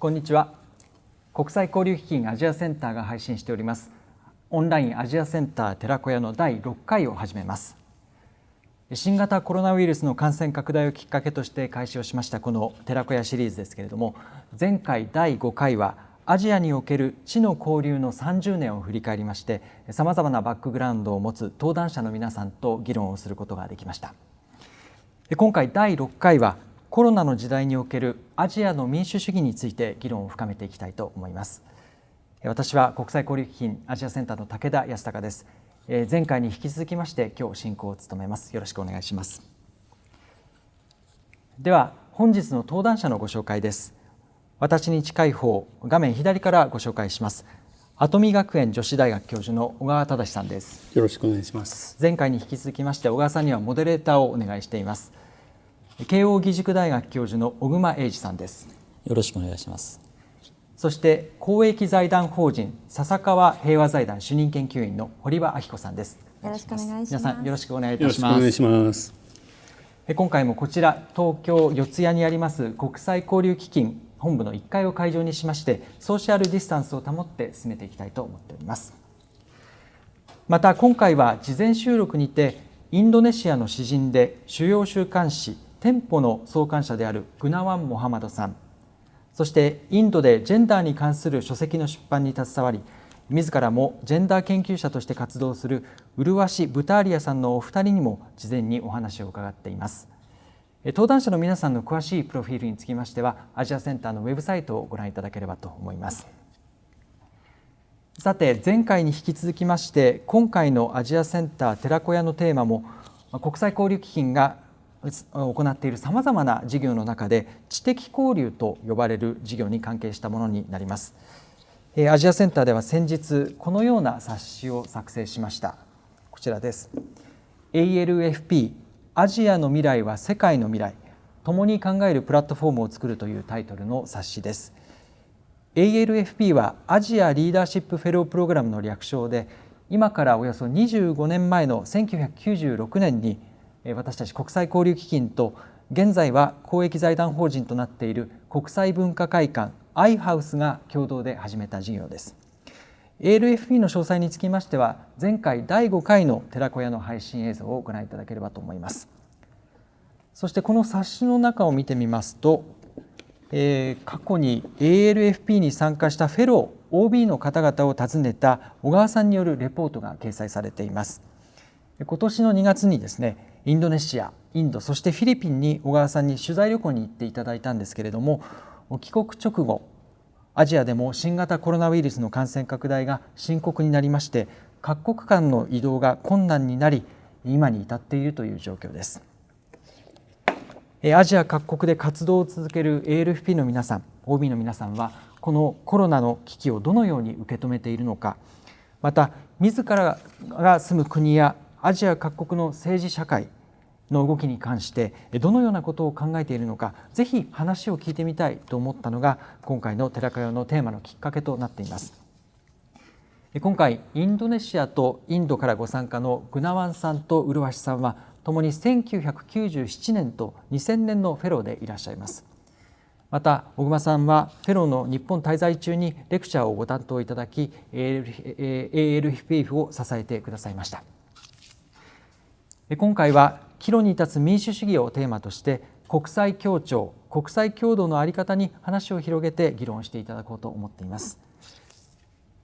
こんにちは。国際交流基金アジアセンターが配信しておりますオンラインアジアセンター寺子屋の第6回を始めます。新型コロナウイルスの感染拡大をきっかけとして開始をしましたこの寺子屋シリーズですけれども、前回第5回はアジアにおける知の交流の30年を振り返りまして、さまざまなバックグラウンドを持つ登壇者の皆さんと議論をすることができました。今回第6回はコロナの時代におけるアジアの民主主義について議論を深めていきたいと思います。私は国際交流基金アジアセンターの武田康隆です。前回に引き続きまして今日進行を務めます。よろしくお願いします。では本日の登壇者のご紹介です。私に近い方、画面左からご紹介します。跡見学園女子大学教授の小川忠さんです。よろしくお願いします。前回に引き続きまして小川さんにはモデレーターをお願いしています。慶應義塾大学教授の小熊英二さんです。よろしくお願いします。そして公益財団法人笹川平和財団主任研究員の堀場明子さんです。よろしくお願いします。皆さんよろしくお願いいよろしくおたします。願いします。今回もこちら東京四谷にあります国際交流基金本部の1階を会場にしましてソーシャルディスタンスを保って進めていきたいと思っております。また今回は事前収録にてインドネシアの詩人で主要週刊誌店舗の創刊者であるグナワン・モハマドさん、そしてインドでジェンダーに関する書籍の出版に携わり自らもジェンダー研究者として活動するウルワシ・ブターリアさんのお二人にも事前にお話を伺っています。登壇者の皆さんの詳しいプロフィールにつきましてはアジアセンターのウェブサイトをご覧いただければと思います。さて前回に引き続きまして今回のアジアセンター寺子屋のテーマも国際交流基金が行っているさまざまな事業の中で知的交流と呼ばれる事業に関係したものになります。アジアセンターでは先日このような冊子を作成しました。こちらです。 ALFP アジアの未来は世界の未来、共に考えるプラットフォームを作るというタイトルの冊子です。 ALFP はアジアリーダーシップフェロープログラムの略称で、今からおよそ25年前の1996年に私たち国際交流基金と現在は公益財団法人となっている国際文化会館アイハウスが共同で始めた事業です。 ALFP の詳細につきましては前回第5回の寺子屋の配信映像をご覧いただければと思います。そしてこの冊子の中を見てみますと、過去に ALFP に参加したフェロー OB の方々を訪ねた小川さんによるレポートが掲載されています。今年の2月にですね、インドネシア、インド、そしてフィリピンに小川さんに取材旅行に行っていただいたんですけれども、帰国直後アジアでも新型コロナウイルスの感染拡大が深刻になりまして各国間の移動が困難になり今に至っているという状況です。アジア各国で活動を続ける ALFP の皆さん、 OB の皆さんはこのコロナの危機をどのように受け止めているのか、また自らが住む国やアジア各国の政治社会の動きに関してどのようなことを考えているのか、ぜひ話を聞いてみたいと思ったのが今回の寺子屋のテーマのきっかけとなっています。今回インドネシアとインドからご参加のグナワンさんとウルワシさんはともに1997年と2000年のフェローでいらっしゃいます。また小熊さんはフェローの日本滞在中にレクチャーをご担当いただき ALFP を支えてくださいました。今回は岐路に立つ民主主義をテーマとして国際協調、国際協働の在り方に話を広げて議論していただこうと思っています。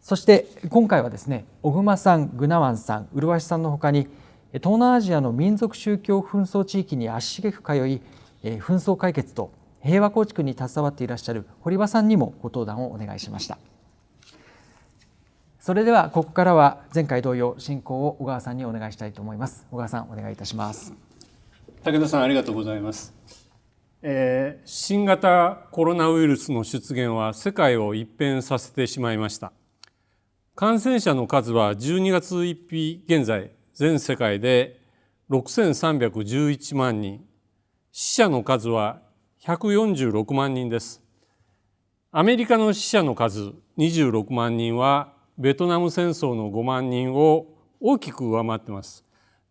そして今回はですね、小熊さん、グナワンさん、ウルワシさんのほかに東南アジアの民族宗教紛争地域に足しげく通い紛争解決と平和構築に携わっていらっしゃる堀場さんにもご登壇をお願いしました。それではここからは前回同様進行を小川さんにお願いしたいと思います。小川さんお願いいたします。武田さんありがとうございます。新型コロナウイルスの出現は世界を一変させてしまいました。感染者の数は12月1日現在全世界で6311万人、死者の数は146万人です。アメリカの死者の数26万人はベトナム戦争の5万人を大きく上回っています。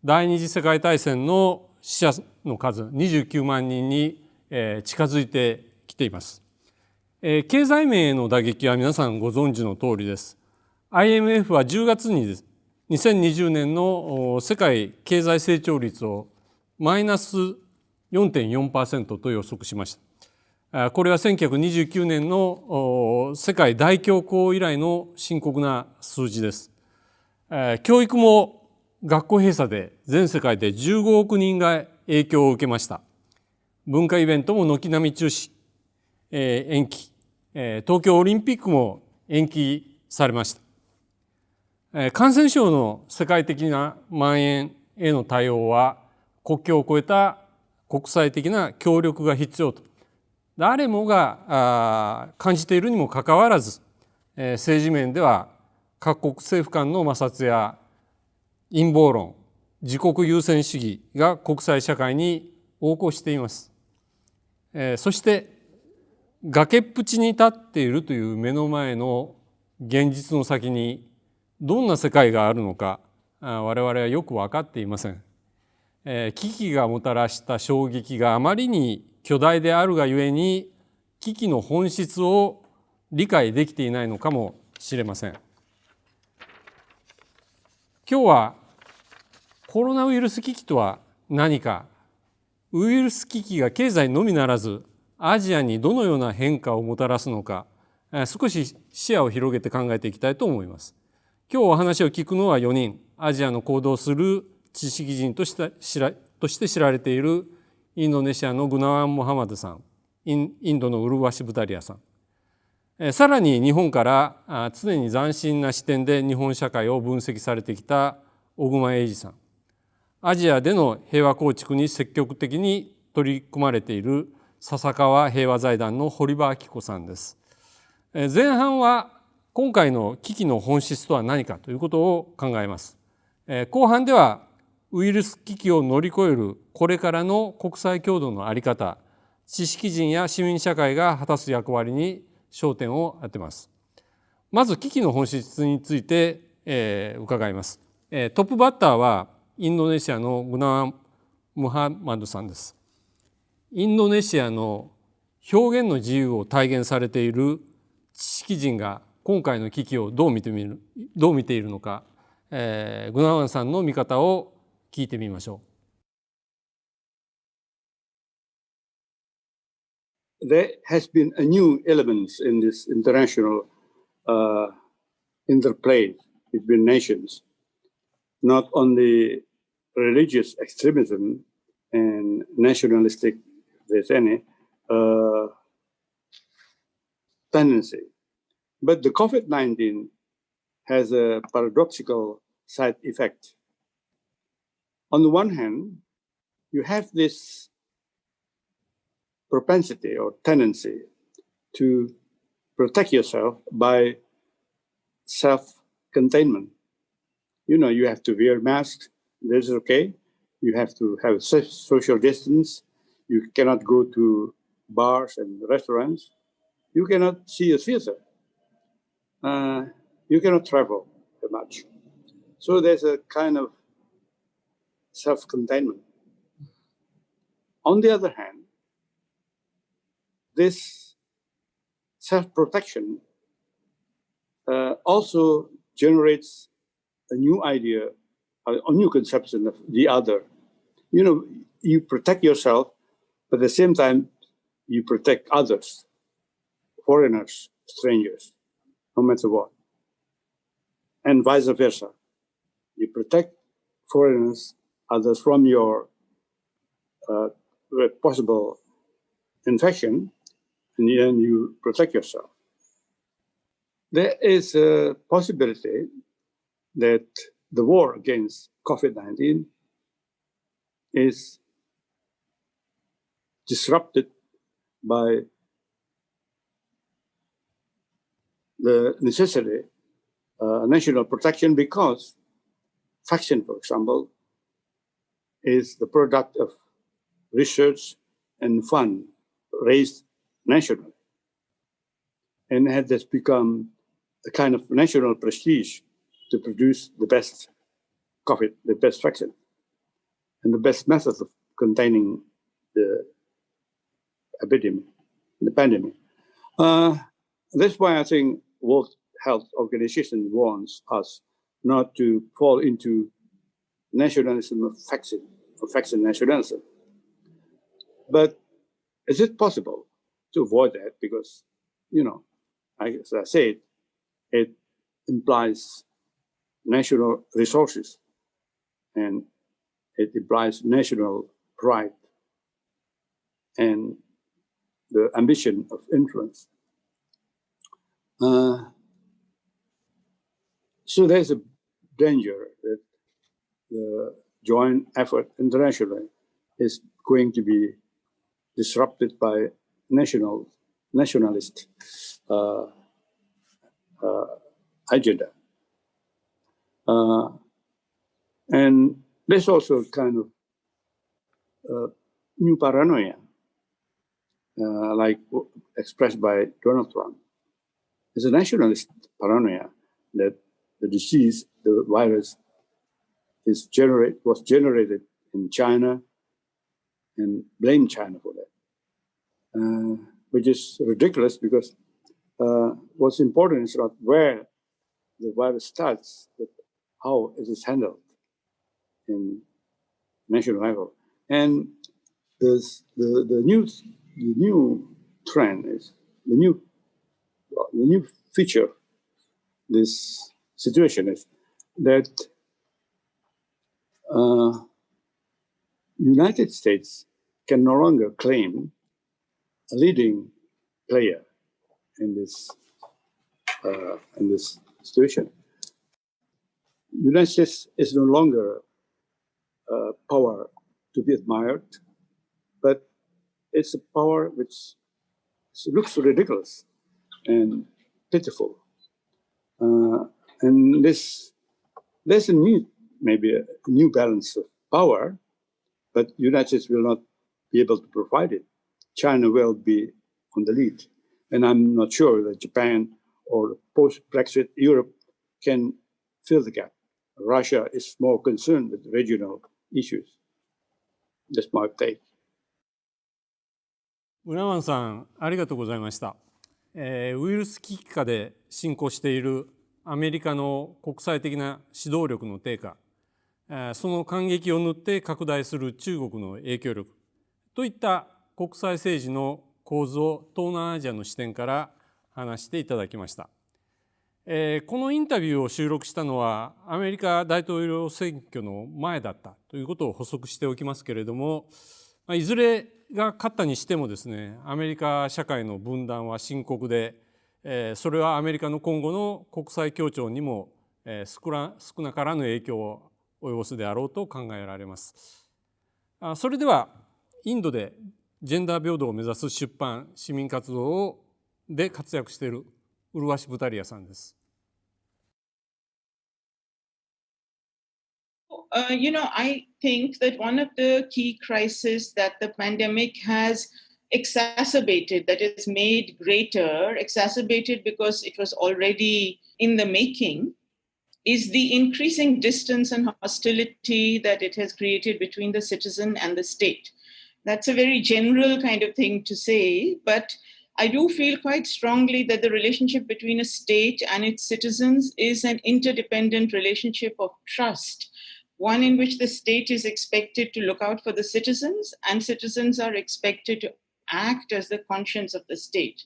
第二次世界大戦の死者の数29万人に近づいてきています。経済面への打撃は皆さんご存知の通りです。IMF は10月に2020年の世界経済成長率をマイナス 4.4% と予測しました。これは1929年の世界大恐慌以来の深刻な数字です。教育も学校閉鎖で全世界で15億人が影響を受けました。文化イベントも軒並み中止、延期、東京オリンピックも延期されました。感染症の世界的な蔓延への対応は国境を越えた国際的な協力が必要と誰もが感じているにもかかわらず、政治面では各国政府間の摩擦や陰謀論、自国優先主義が国際社会に横行しています。そして崖っぷちに立っているという目の前の現実の先にどんな世界があるのか我々はよく分かっていません。危機がもたらした衝撃があまりに巨大であるがゆえに危機の本質を理解できていないのかもしれません。今日はコロナウイルス危機とは何か、ウイルス危機が経済のみならずアジアにどのような変化をもたらすのか、少し視野を広げて考えていきたいと思います。今日お話を聞くのは4人、アジアの行動する知識人として知られているインドネシアのグナワン・モハマドさん、インドのウルワシ・ブタリアさん、さらに日本から常に斬新な視点で日本社会を分析されてきた小熊英二さん、アジアでの平和構築に積極的に取り組まれている笹川平和財団の堀場明子さんです。前半は今回の危機の本質とは何かということを考えます。後半ではウイルス危機を乗り越えるこれからの国際協働の在り方、知識人や市民社会が果たす役割に焦点を当てます。まず危機の本質について、伺います。トップバッターはインドネシアのグナワン・ムハマドさんです。インドネシアの表現の自由を体現されている知識人が今回の危機をどう見ているのか、グナワンさんの見方を聞いてみましょう。There has been a new element in this international interplay between nations, not only religious extremism and nationalistic, if there's any tendency. But the COVID-19 has a paradoxical side effect. On the one hand, you have this propensity or tendency to protect yourself by self-containment. You know, you have to wear masks, that's okay. You have to have social distance. You cannot go to bars and restaurants. You cannot see a theater. You cannot travel that much. So there's a kind of self-containment. On the other hand, this self-protection also generates a new idea, a new conception of the other. You know, you protect yourself, but at the same time, you protect others, foreigners, strangers, no matter what. And vice versa. You protect foreigners, others from your possible infection, and then you protect yourself. There is a possibility that the war against COVID-19 is disrupted by the necessity national protection, because vaccine, for example, is the product of research and fund raised nationally, and it has become a kind of national prestige to produce the best COVID, the best vaccine, and the best method of containing the epidemic, the pandemic. Uh, that's why I think World Health Organization warns us not to fall into nationalism of vaccine nationalism. But is it possible to avoid that? Because, as I said, it implies national resources and it implies national pride and the ambition of influence. So there's a danger that the joint effort internationally is going to be disrupted by nationalist agenda. And there's also kind of new paranoia, like expressed by Donald Trump. It's a nationalist paranoia that the disease, the virus, was generated in China and blame China for that, which is ridiculous because what's important is not where the virus starts, but how it is handled in national level. And the new trend is the new feature. This situation is that United States can no longer claim a leading player in this situation. United States is no longer power to be admired, but it's a power which looks ridiculous and pitiful. And there's maybe a new balance of power, but United States will not be able to provide it. China will be on the lead. And I'm not sure that Japan or post-Brexit Europe can fill the gap. Russia is more concerned with regional issues. That's my take. 浦湾さん、ありがとうございました。ウイルス危機下で進行しているアメリカの国際的な指導力の低下、その間隙を縫って拡大する中国の影響力といった国際政治の構図を東南アジアの視点から話していただきました。このインタビューを収録したのはアメリカ大統領選挙の前だったということを補足しておきますけれども、いずれが勝ったにしてもですね、アメリカ社会の分断は深刻で、それはアメリカの今後の国際協調にも少なからぬ影響を及ぼすであろうと考えられます。それではインドでジェンダー平等を目指す出版市民活動で活躍しているウルワシ・ブタリアさんです。I think that one of the key crises that the pandemic has exacerbated, that is made greater, exacerbated because it was already in the making, is the increasing distance and hostility that it has created between the citizen and the state. That's a very general kind of thing to say, but I do feel quite strongly that the relationship between a state and its citizens is an interdependent relationship of trust, one in which the state is expected to look out for the citizens and citizens are expected to act as the conscience of the state.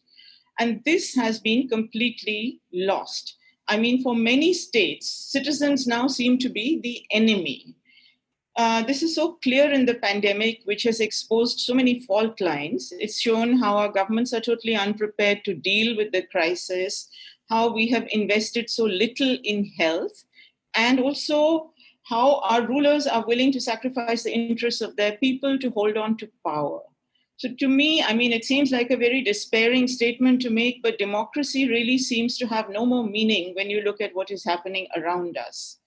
And this has been completely lost. I mean, for many states, citizens now seem to be the enemy. This is so clear in the pandemic, which has exposed so many fault lines. It's shown how our governments are totally unprepared to deal with the crisis, how we have invested so little in health, and also how our rulers are willing to sacrifice the interests of their people to hold on to power. So to me, I mean, it seems like a very despairing statement to make, but democracy really seems to have no more meaning when you look at what is happening around us.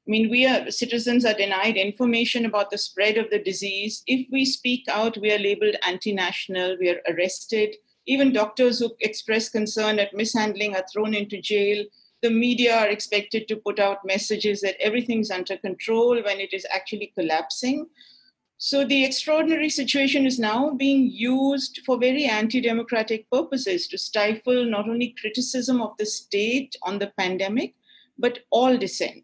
I mean, citizens are denied information about the spread of the disease. If we speak out, we are labeled anti-national, we are arrested. Even doctors who express concern at mishandling are thrown into jail. The media are expected to put out messages that everything's under control when it is actually collapsing. So the extraordinary situation is now being used for very anti-democratic purposes to stifle not only criticism of the state on the pandemic, but all dissent.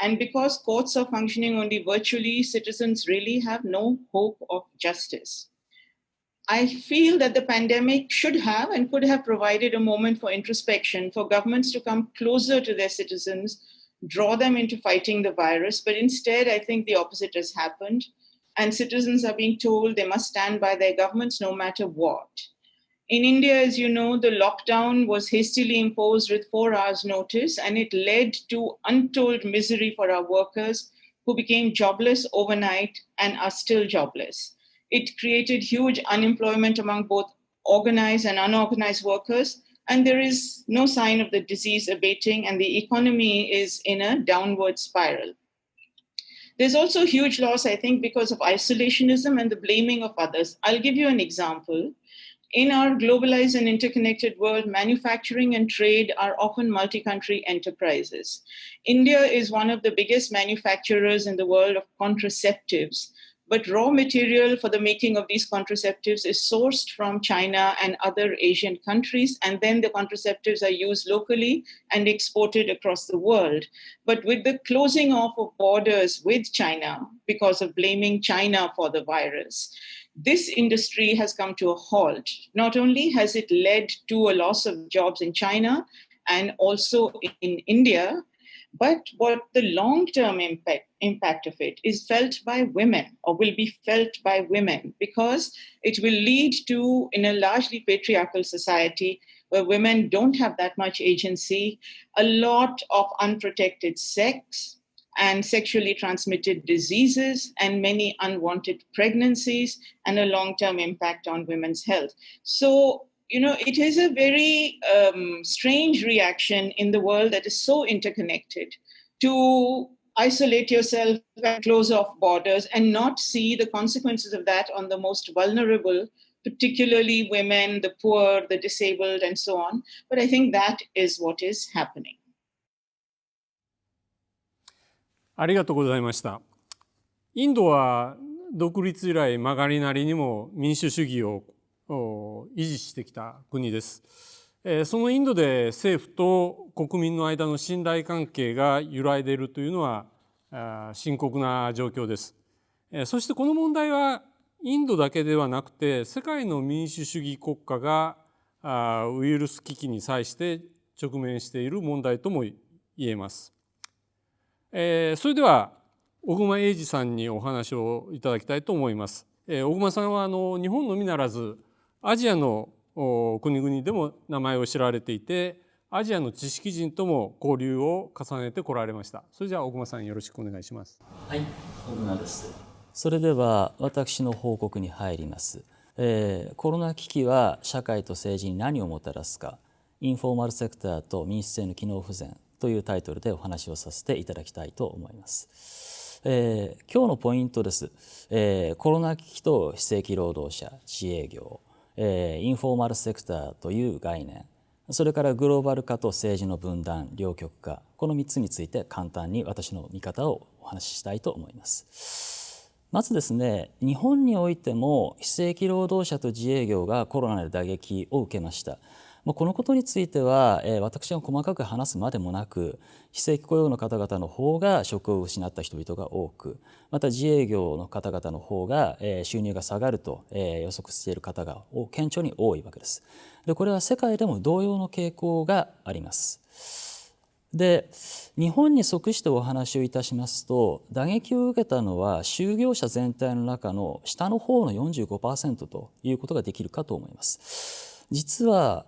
And because courts are functioning only virtually, citizens really have no hope of justice. I feel that the pandemic should have and could have provided a moment for introspection, for governments to come closer to their citizens, draw them into fighting the virus. But instead, I think the opposite has happened. And citizens are being told they must stand by their governments no matter what. In India, as you know, the lockdown was hastily imposed with 4 hours notice, and it led to untold misery for our workers who became jobless overnight and are still jobless. It created huge unemployment among both organized and unorganized workers, and there is no sign of the disease abating, and the economy is in a downward spiral. There's also huge loss, I think, because of isolationism and the blaming of others. I'll give you an example. In our globalized and interconnected world, manufacturing and trade are often multi-country enterprises. India is one of the biggest manufacturers in the world of contraceptives, but raw material for the making of these contraceptives is sourced from China and other Asian countries, and then the contraceptives are used locally and exported across the world. But with the closing off of borders with China because of blaming China for the virus, this industry has come to a halt. Not only has it led to a loss of jobs in China and also in India, but what the long-term impact of it is felt by women, or will be felt by women, because it will lead to, in a largely patriarchal society where women don't have that much agency, a lot of unprotected sex and sexually transmitted diseases and many unwanted pregnancies and a long-term impact on women's health. So, it is a very strange reaction in the world that is so interconnected to isolate yourself and close off borders and not see the consequences of that on the most vulnerable, particularly women, the poor, the disabled, and so on. But I think that is what is happening. ありがとうございました。インドは独立以来曲がりなりにも民主主義を維持してきた国です。そのインドで政府と国民の間の信頼関係が揺らいでいるというのは深刻な状況です。そしてこの問題はインドだけではなくて世界の民主主義国家がウイルス危機に際して直面している問題とも言えます。それでは小熊英二さんにお話をいただきたいと思います。小熊さんは日本のみならずアジアの国々でも名前を知られていて、アジアの知識人とも交流を重ねてこられました。それじゃあ小熊さんよろしくお願いします。はい、小熊です。それでは私の報告に入ります。コロナ危機は社会と政治に何をもたらすか、インフォーマルセクターと民主制の機能不全というタイトルでお話をさせていただきたいと思います。今日のポイントです。コロナ危機と非正規労働者、自営業、インフォーマルセクターという概念、それからグローバル化と政治の分断、両極化、この3つについて簡単に私の見方をお話ししたいと思います。まずですね、日本においても非正規労働者と自営業がコロナで打撃を受けました。このことについては私が細かく話すまでもなく、非正規雇用の方々の方が職を失った人々が多く、また自営業の方々の方が収入が下がると予測している方が顕著に多いわけです。で、これは世界でも同様の傾向があります。で、日本に即してお話をいたしますと、打撃を受けたのは就業者全体の中の下の方の 45% ということができるかと思います。実は、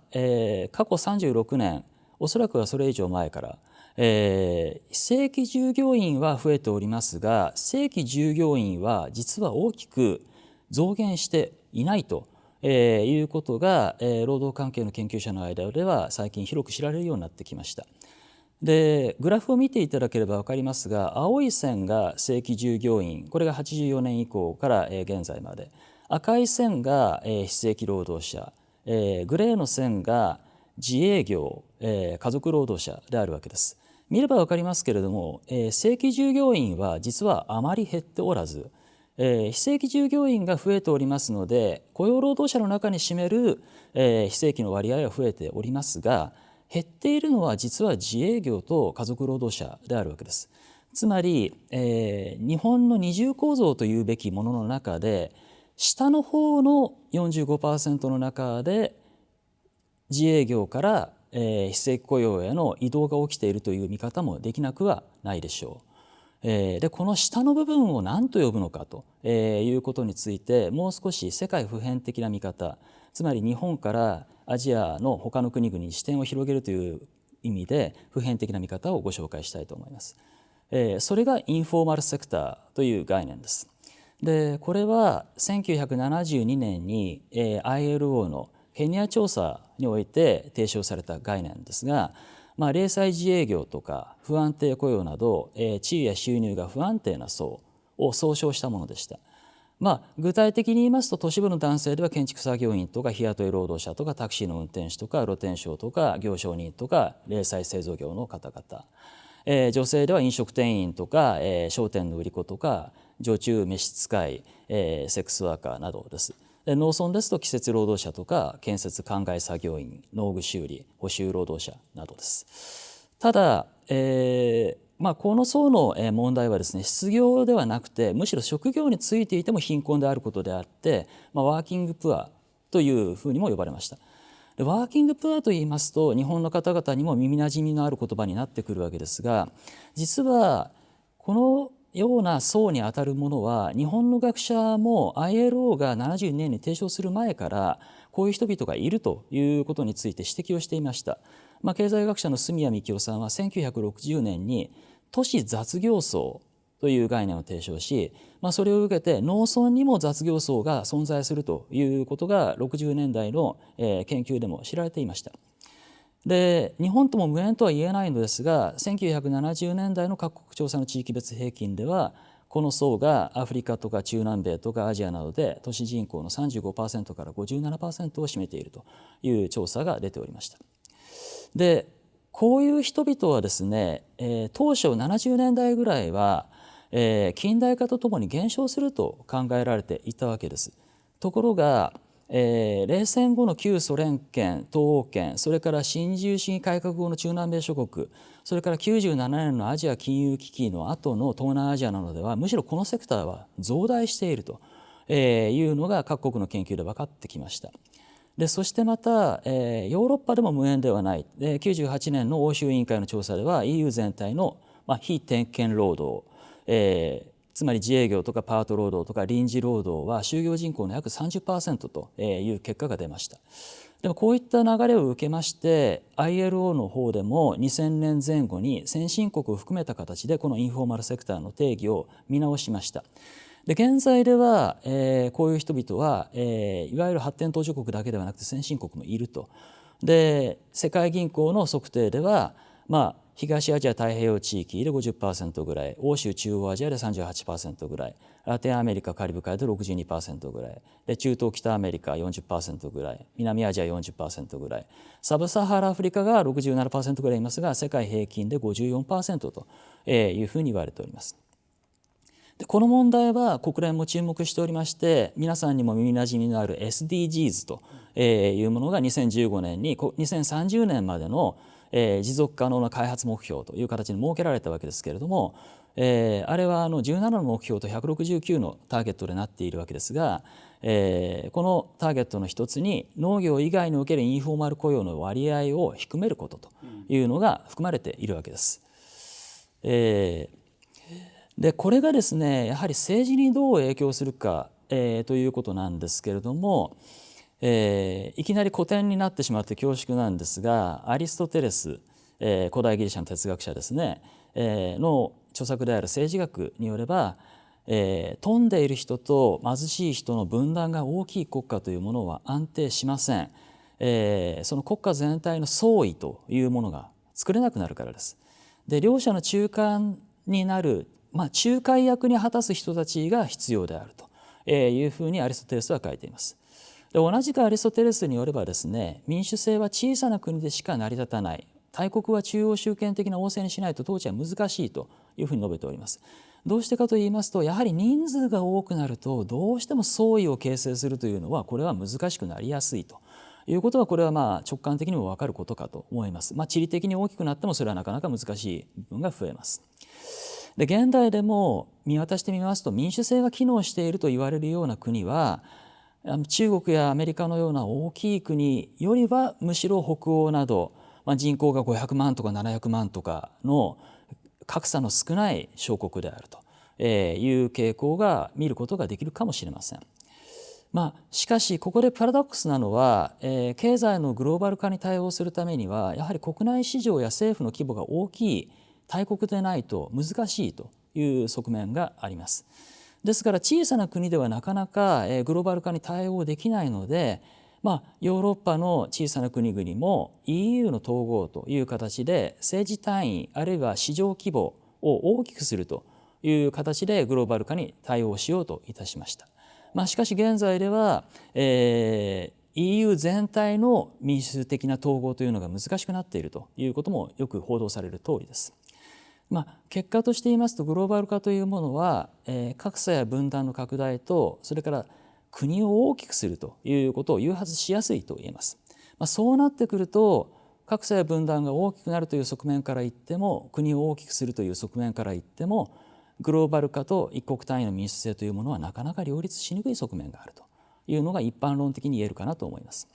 過去36年、おそらくはそれ以上前から、非正規従業員は増えておりますが、正規従業員は実は大きく増減していないということが、労働関係の研究者の間では最近広く知られるようになってきました。で、グラフを見ていただければ分かりますが、青い線が正規従業員、これが84年以降から現在まで、赤い線が非正規労働者、グレーの線が自営業、家族労働者であるわけです。見れば分かりますけれども、正規従業員は実はあまり減っておらず、非正規従業員が増えておりますので、雇用労働者の中に占める、非正規の割合は増えておりますが、減っているのは実は自営業と家族労働者であるわけです。つまり、日本の二重構造というべきものの中で、下の方の 45% の中で自営業から非正規雇用への移動が起きているという見方もできなくはないでしょう。でこの下の部分を何と呼ぶのかということについて、もう少し世界普遍的な見方、つまり日本からアジアの他の国々に視点を広げるという意味で普遍的な見方をご紹介したいと思います。それがインフォーマルセクターという概念です。でこれは1972年に ILO のケニア調査において提唱された概念ですが、零細自営業とか不安定雇用など、地位や収入が不安定な層を総称したものでした。具体的に言いますと、都市部の男性では建築作業員とか日雇い労働者とかタクシーの運転手とか露天商とか行商人とか零細製造業の方々、女性では飲食店員とか、商店の売り子とか女中召使い、セックスワーカーなどです。農村ですと季節労働者とか建設灌漑作業員、農具修理、補修労働者などです。ただ、この層の問題はですね、失業ではなくてむしろ職業についていても貧困であることであって、ワーキングプアというふうにも呼ばれました。でワーキングプアといいますと、日本の方々にも耳なじみのある言葉になってくるわけですが、実はこのような層にあたるものは日本の学者も ILO が72年に提唱する前からこういう人々がいるということについて指摘をしていました。経済学者の住谷幹夫さんは1960年に都市雑業層という概念を提唱し、それを受けて農村にも雑業層が存在するということが60年代の研究でも知られていました。で日本とも無縁とは言えないのですが、1970年代の各国調査の地域別平均では、この層がアフリカとか中南米とかアジアなどで都市人口の 35% から 57% を占めているという調査が出ておりました。でこういう人々はですね、当初70年代ぐらいは、近代化とともに減少すると考えられていたわけです。ところが冷戦後の旧ソ連圏、東欧圏、それから新自由主義改革後の中南米諸国、それから97年のアジア金融危機の後の東南アジアなどでは、むしろこのセクターは増大しているというのが各国の研究で分かってきました。でそしてまた、ヨーロッパでも無縁ではない。98年の欧州委員会の調査では EU 全体の、非点検労働、つまり自営業とかパート労働とか臨時労働は就業人口の約 30% という結果が出ました。でもこういった流れを受けまして ILO の方でも2000年前後に先進国を含めた形でこのインフォーマルセクターの定義を見直しました。で現在では、こういう人々は、いわゆる発展途上国だけではなくて先進国もいると。で世界銀行の測定では、東アジア太平洋地域で 50% ぐらい、欧州中央アジアで 38% ぐらい、ラテンアメリカカリブ海で 62% ぐらいで、中東北アメリカ 40% ぐらい、南アジア 40% ぐらい、サブサハラアフリカが 67% ぐらいいますが、世界平均で 54% というふうに言われております。でこの問題は国連も注目しておりまして、皆さんにも耳なじみのある SDGs というものが2015年に2030年までの持続可能な開発目標という形に設けられたわけですけれども、あれは17の目標と169のターゲットでなっているわけですが、このターゲットの一つに農業以外におけるインフォーマル雇用の割合を低めることというのが含まれているわけです。でこれがですね、やはり政治にどう影響するか、ということなんですけれども、いきなり古典になってしまって恐縮なんですが、アリストテレス、古代ギリシャの哲学者ですね、の著作である政治学によれば、富んでいる人と貧しい人の分断が大きい国家というものは安定しません。その国家全体の総意というものが作れなくなるからです。で両者の中間になる、仲介役に果たす人たちが必要であるというふうにアリストテレスは書いています。で同じくアリストテレスによればですね、民主制は小さな国でしか成り立たない。大国は中央集権的な王政にしないと統治は難しいというふうに述べております。どうしてかといいますと、やはり人数が多くなるとどうしても総意を形成するというのはこれは難しくなりやすいということは、これは直感的にも分かることかと思います。地理的に大きくなってもそれはなかなか難しい部分が増えます。で、現代でも見渡してみますと、民主制が機能していると言われるような国は中国やアメリカのような大きい国よりはむしろ北欧など、人口が500万とか700万とかの格差の少ない小国であるという傾向が見ることができるかもしれません。しかしここでパラドックスなのは、経済のグローバル化に対応するためにはやはり国内市場や政府の規模が大きい大国でないと難しいという側面があります。ですから小さな国ではなかなかグローバル化に対応できないので、ヨーロッパの小さな国々も EU の統合という形で政治単位あるいは市場規模を大きくするという形でグローバル化に対応しようといたしました。しかし現在では、EU 全体の民主的な統合というのが難しくなっているということもよく報道される通りです。結果として言いますと、グローバル化というものは、格差や分断の拡大とそれから国を大きくするということを誘発しやすいと言えます。そうなってくると格差や分断が大きくなるという側面から言っても、国を大きくするという側面から言っても、グローバル化と一国単位の民主制というものはなかなか両立しにくい側面があるというのが一般論的に言えるかなと思います。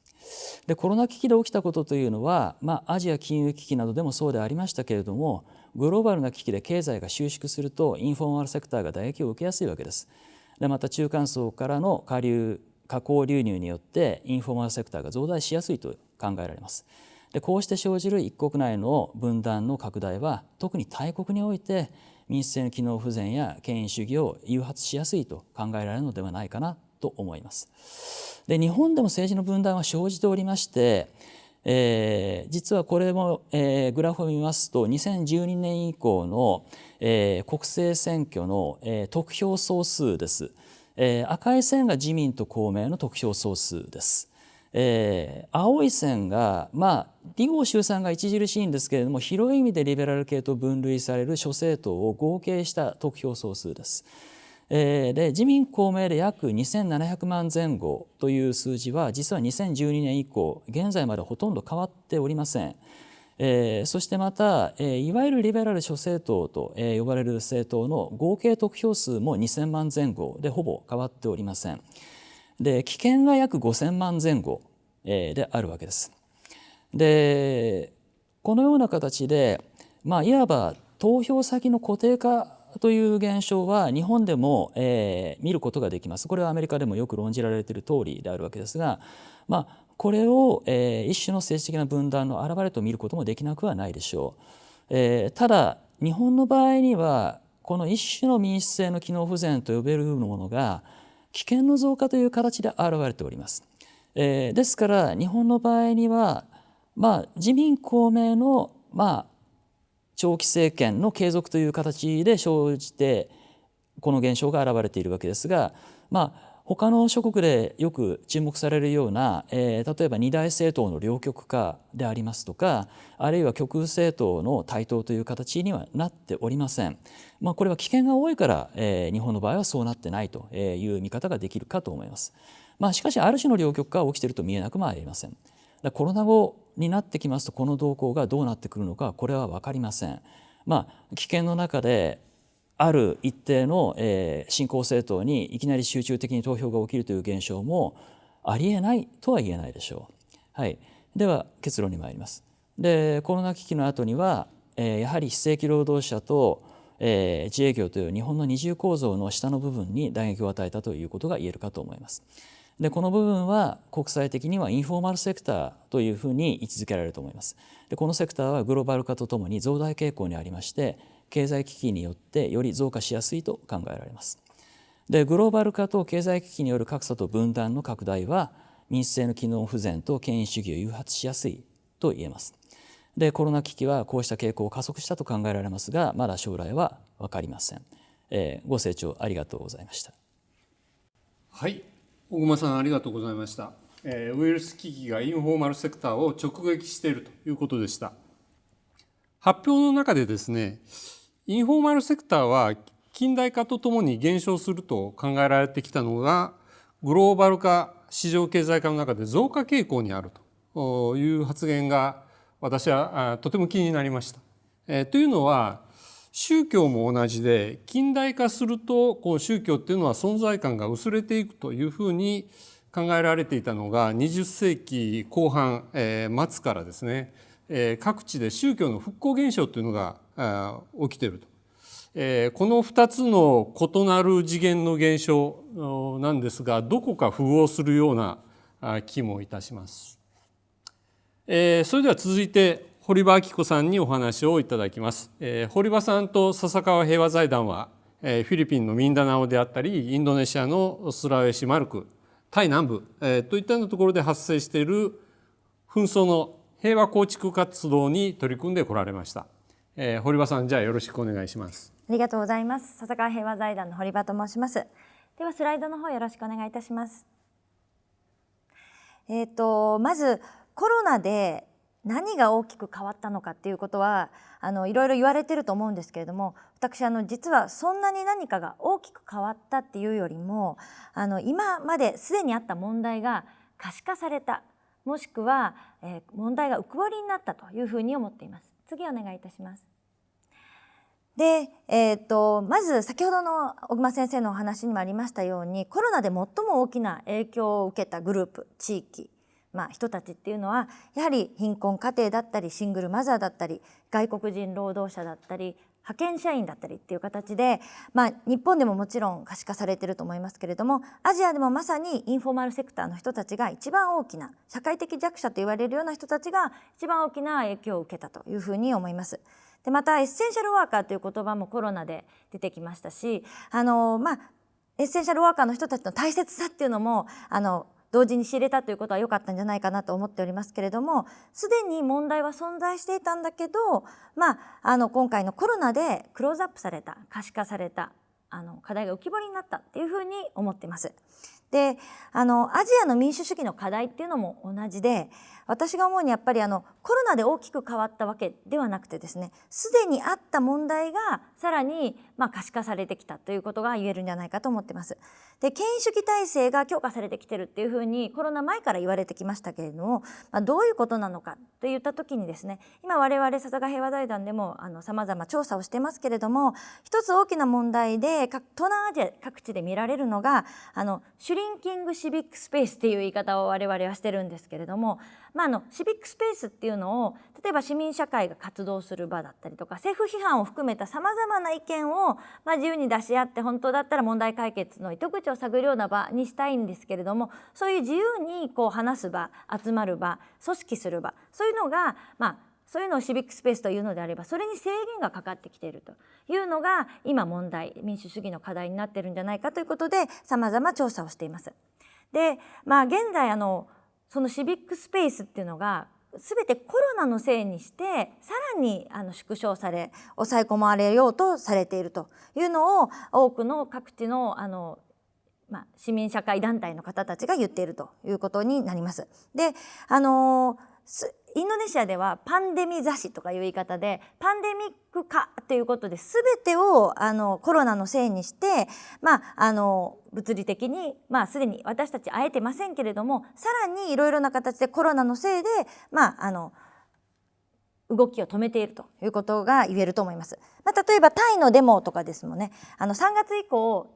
で、コロナ危機で起きたことというのは、アジア金融危機などでもそうでありましたけれども、グローバルな危機で経済が収縮するとインフォーマルセクターが打撃を受けやすいわけです。で、また中間層からの下降流入によってインフォーマルセクターが増大しやすいと考えられます。で、こうして生じる一国内の分断の拡大は特に大国において民主制の機能不全や権威主義を誘発しやすいと考えられるのではないかなと思います。で、日本でも政治の分断は生じておりまして、実はこれも、グラフを見ますと2012年以降の、国政選挙の、得票総数です。赤い線が自民と公明の得票総数です。青い線が李剛衆さんが著しいんですけれども、広い意味でリベラル系と分類される諸政党を合計した得票総数です。で、自民公明で約2700万前後という数字は実は2012年以降現在までほとんど変わっておりません。そしてまた、いわゆるリベラル諸政党と、呼ばれる政党の合計得票数も2000万前後でほぼ変わっておりません。で、棄権が約5000万前後、であるわけです。で、このような形で、いわば投票先の固定化という現象は日本でも、見ることができます。これはアメリカでもよく論じられている通りであるわけですが、これを、一種の政治的な分断の表れと見ることもできなくはないでしょう。ただ日本の場合にはこの一種の民主制の機能不全と呼べるものが棄権の増加という形で現れております。ですから日本の場合には、自民公明の長期政権の継続という形で生じてこの現象が現れているわけですが、他の諸国でよく注目されるような、例えば二大政党の両極化でありますとか、あるいは極右政党の台頭という形にはなっておりません。これは危険が多いから、日本の場合はそうなってないという見方ができるかと思います。しかしある種の両極化が起きていると見えなくもありません。コロナ後になってきますとこの動向がどうなってくるのかこれは分かりません。危険の中である一定の新興政党にいきなり集中的に投票が起きるという現象もありえないとは言えないでしょう。はい、では結論に参ります。で、コロナ危機の後にはやはり非正規労働者と自営業という日本の二重構造の下の部分に打撃を与えたということが言えるかと思います。で、この部分は国際的にはインフォーマルセクターというふうに位置づけられると思います。で、このセクターはグローバル化とともに増大傾向にありまして経済危機によってより増加しやすいと考えられます。で、グローバル化と経済危機による格差と分断の拡大は民主制の機能不全と権威主義を誘発しやすいと言えます。で、コロナ危機はこうした傾向を加速したと考えられますが、まだ将来は分かりません。ご清聴ありがとうございました。はい、小熊さんありがとうございました。ウイルス危機がインフォーマルセクターを直撃しているということでした。発表の中でですね、インフォーマルセクターは近代化とともに減少すると考えられてきたのが、グローバル化、市場経済化の中で増加傾向にあるという発言が私はとても気になりました。というのは、宗教も同じで、近代化すると宗教っていうのは存在感が薄れていくというふうに考えられていたのが、20世紀後半末からですね、各地で宗教の復興現象というのが起きていると。この2つの異なる次元の現象なんですが、どこか符合するような気もいたします。それでは続いて堀場明子さんにお話をいただきます。堀場さんと笹川平和財団はフィリピンのミンダナオであったり、インドネシアのスラウェシマルク、タイ南部といったようなところで発生している紛争の平和構築活動に取り組んでこられました。堀場さん、じゃあよろしくお願いします。ありがとうございます。笹川平和財団の堀場と申します。ではスライドの方よろしくお願いいたします。まずコロナで何が大きく変わったのかっていうことはいろいろ言われてると思うんですけれども、私実はそんなに何かが大きく変わったっていうよりも、今まですでにあった問題が可視化された、もしくは、問題が浮き彫りになったというふうに思っています。次お願いいたします。で、まず先ほどの小熊先生のお話にもありましたように、コロナで最も大きな影響を受けたグループ、地域、人たちっていうのはやはり貧困家庭だったり、シングルマザーだったり、外国人労働者だったり、派遣社員だったりっていう形で、日本でももちろん可視化されていると思いますけれども、アジアでもまさにインフォーマルセクターの人たちが一番大きな、社会的弱者と言われるような人たちが一番大きな影響を受けたというふうに思います。でまたエッセンシャルワーカーという言葉もコロナで出てきましたし、エッセンシャルワーカーの人たちの大切さっていうのも同時に知れたということは良かったんじゃないかなと思っておりますけれども、すでに問題は存在していたんだけど、今回のコロナでクローズアップされた、可視化された課題が浮き彫りになったっていうふうに思っています。でアジアの民主主義の課題っていうのも同じで、私が思うにやっぱりコロナで大きく変わったわけではなくてですね、すでにあった問題がさらに可視化されてきたということが言えるんじゃないかと思っています。で権威主義体制が強化されてきてるっていうふうにコロナ前から言われてきましたけれども、どういうことなのかといった時にですね、今我々笹川平和財団でもさまざま調査をしてますけれども、一つ大きな問題で東南アジア各地で見られるのがシュリンキングシビックスペースっていう言い方を我々はしてるんですけれども、シビックスペースっていうのを例えば市民社会が活動する場だったりとか、政府批判を含めたさまざまな意見を自由に出し合って、本当だったら問題解決の糸口を探るような場にしたいんですけれども、そういう自由に話す場、集まる場、組織する場、そういうのがそういうのをシビックスペースというのであれば、それに制限がかかってきているというのが今問題、民主主義の課題になっているんじゃないかということでさまざま調査をしています。で現在そのシビックスペースっていうのが全てコロナのせいにしてさらに縮小され抑え込まれようとされているというのを多くの各地の市民社会団体の方たちが言っているということになります。でインドネシアではパンデミ雑誌とかいう言い方で、パンデミック化ということで全てをコロナのせいにして物理的にすでに私たち会えてませんけれども、さらにいろいろな形でコロナのせいで動きを止めているということが言えると思います。例えばタイのデモとかですもんね、3月以降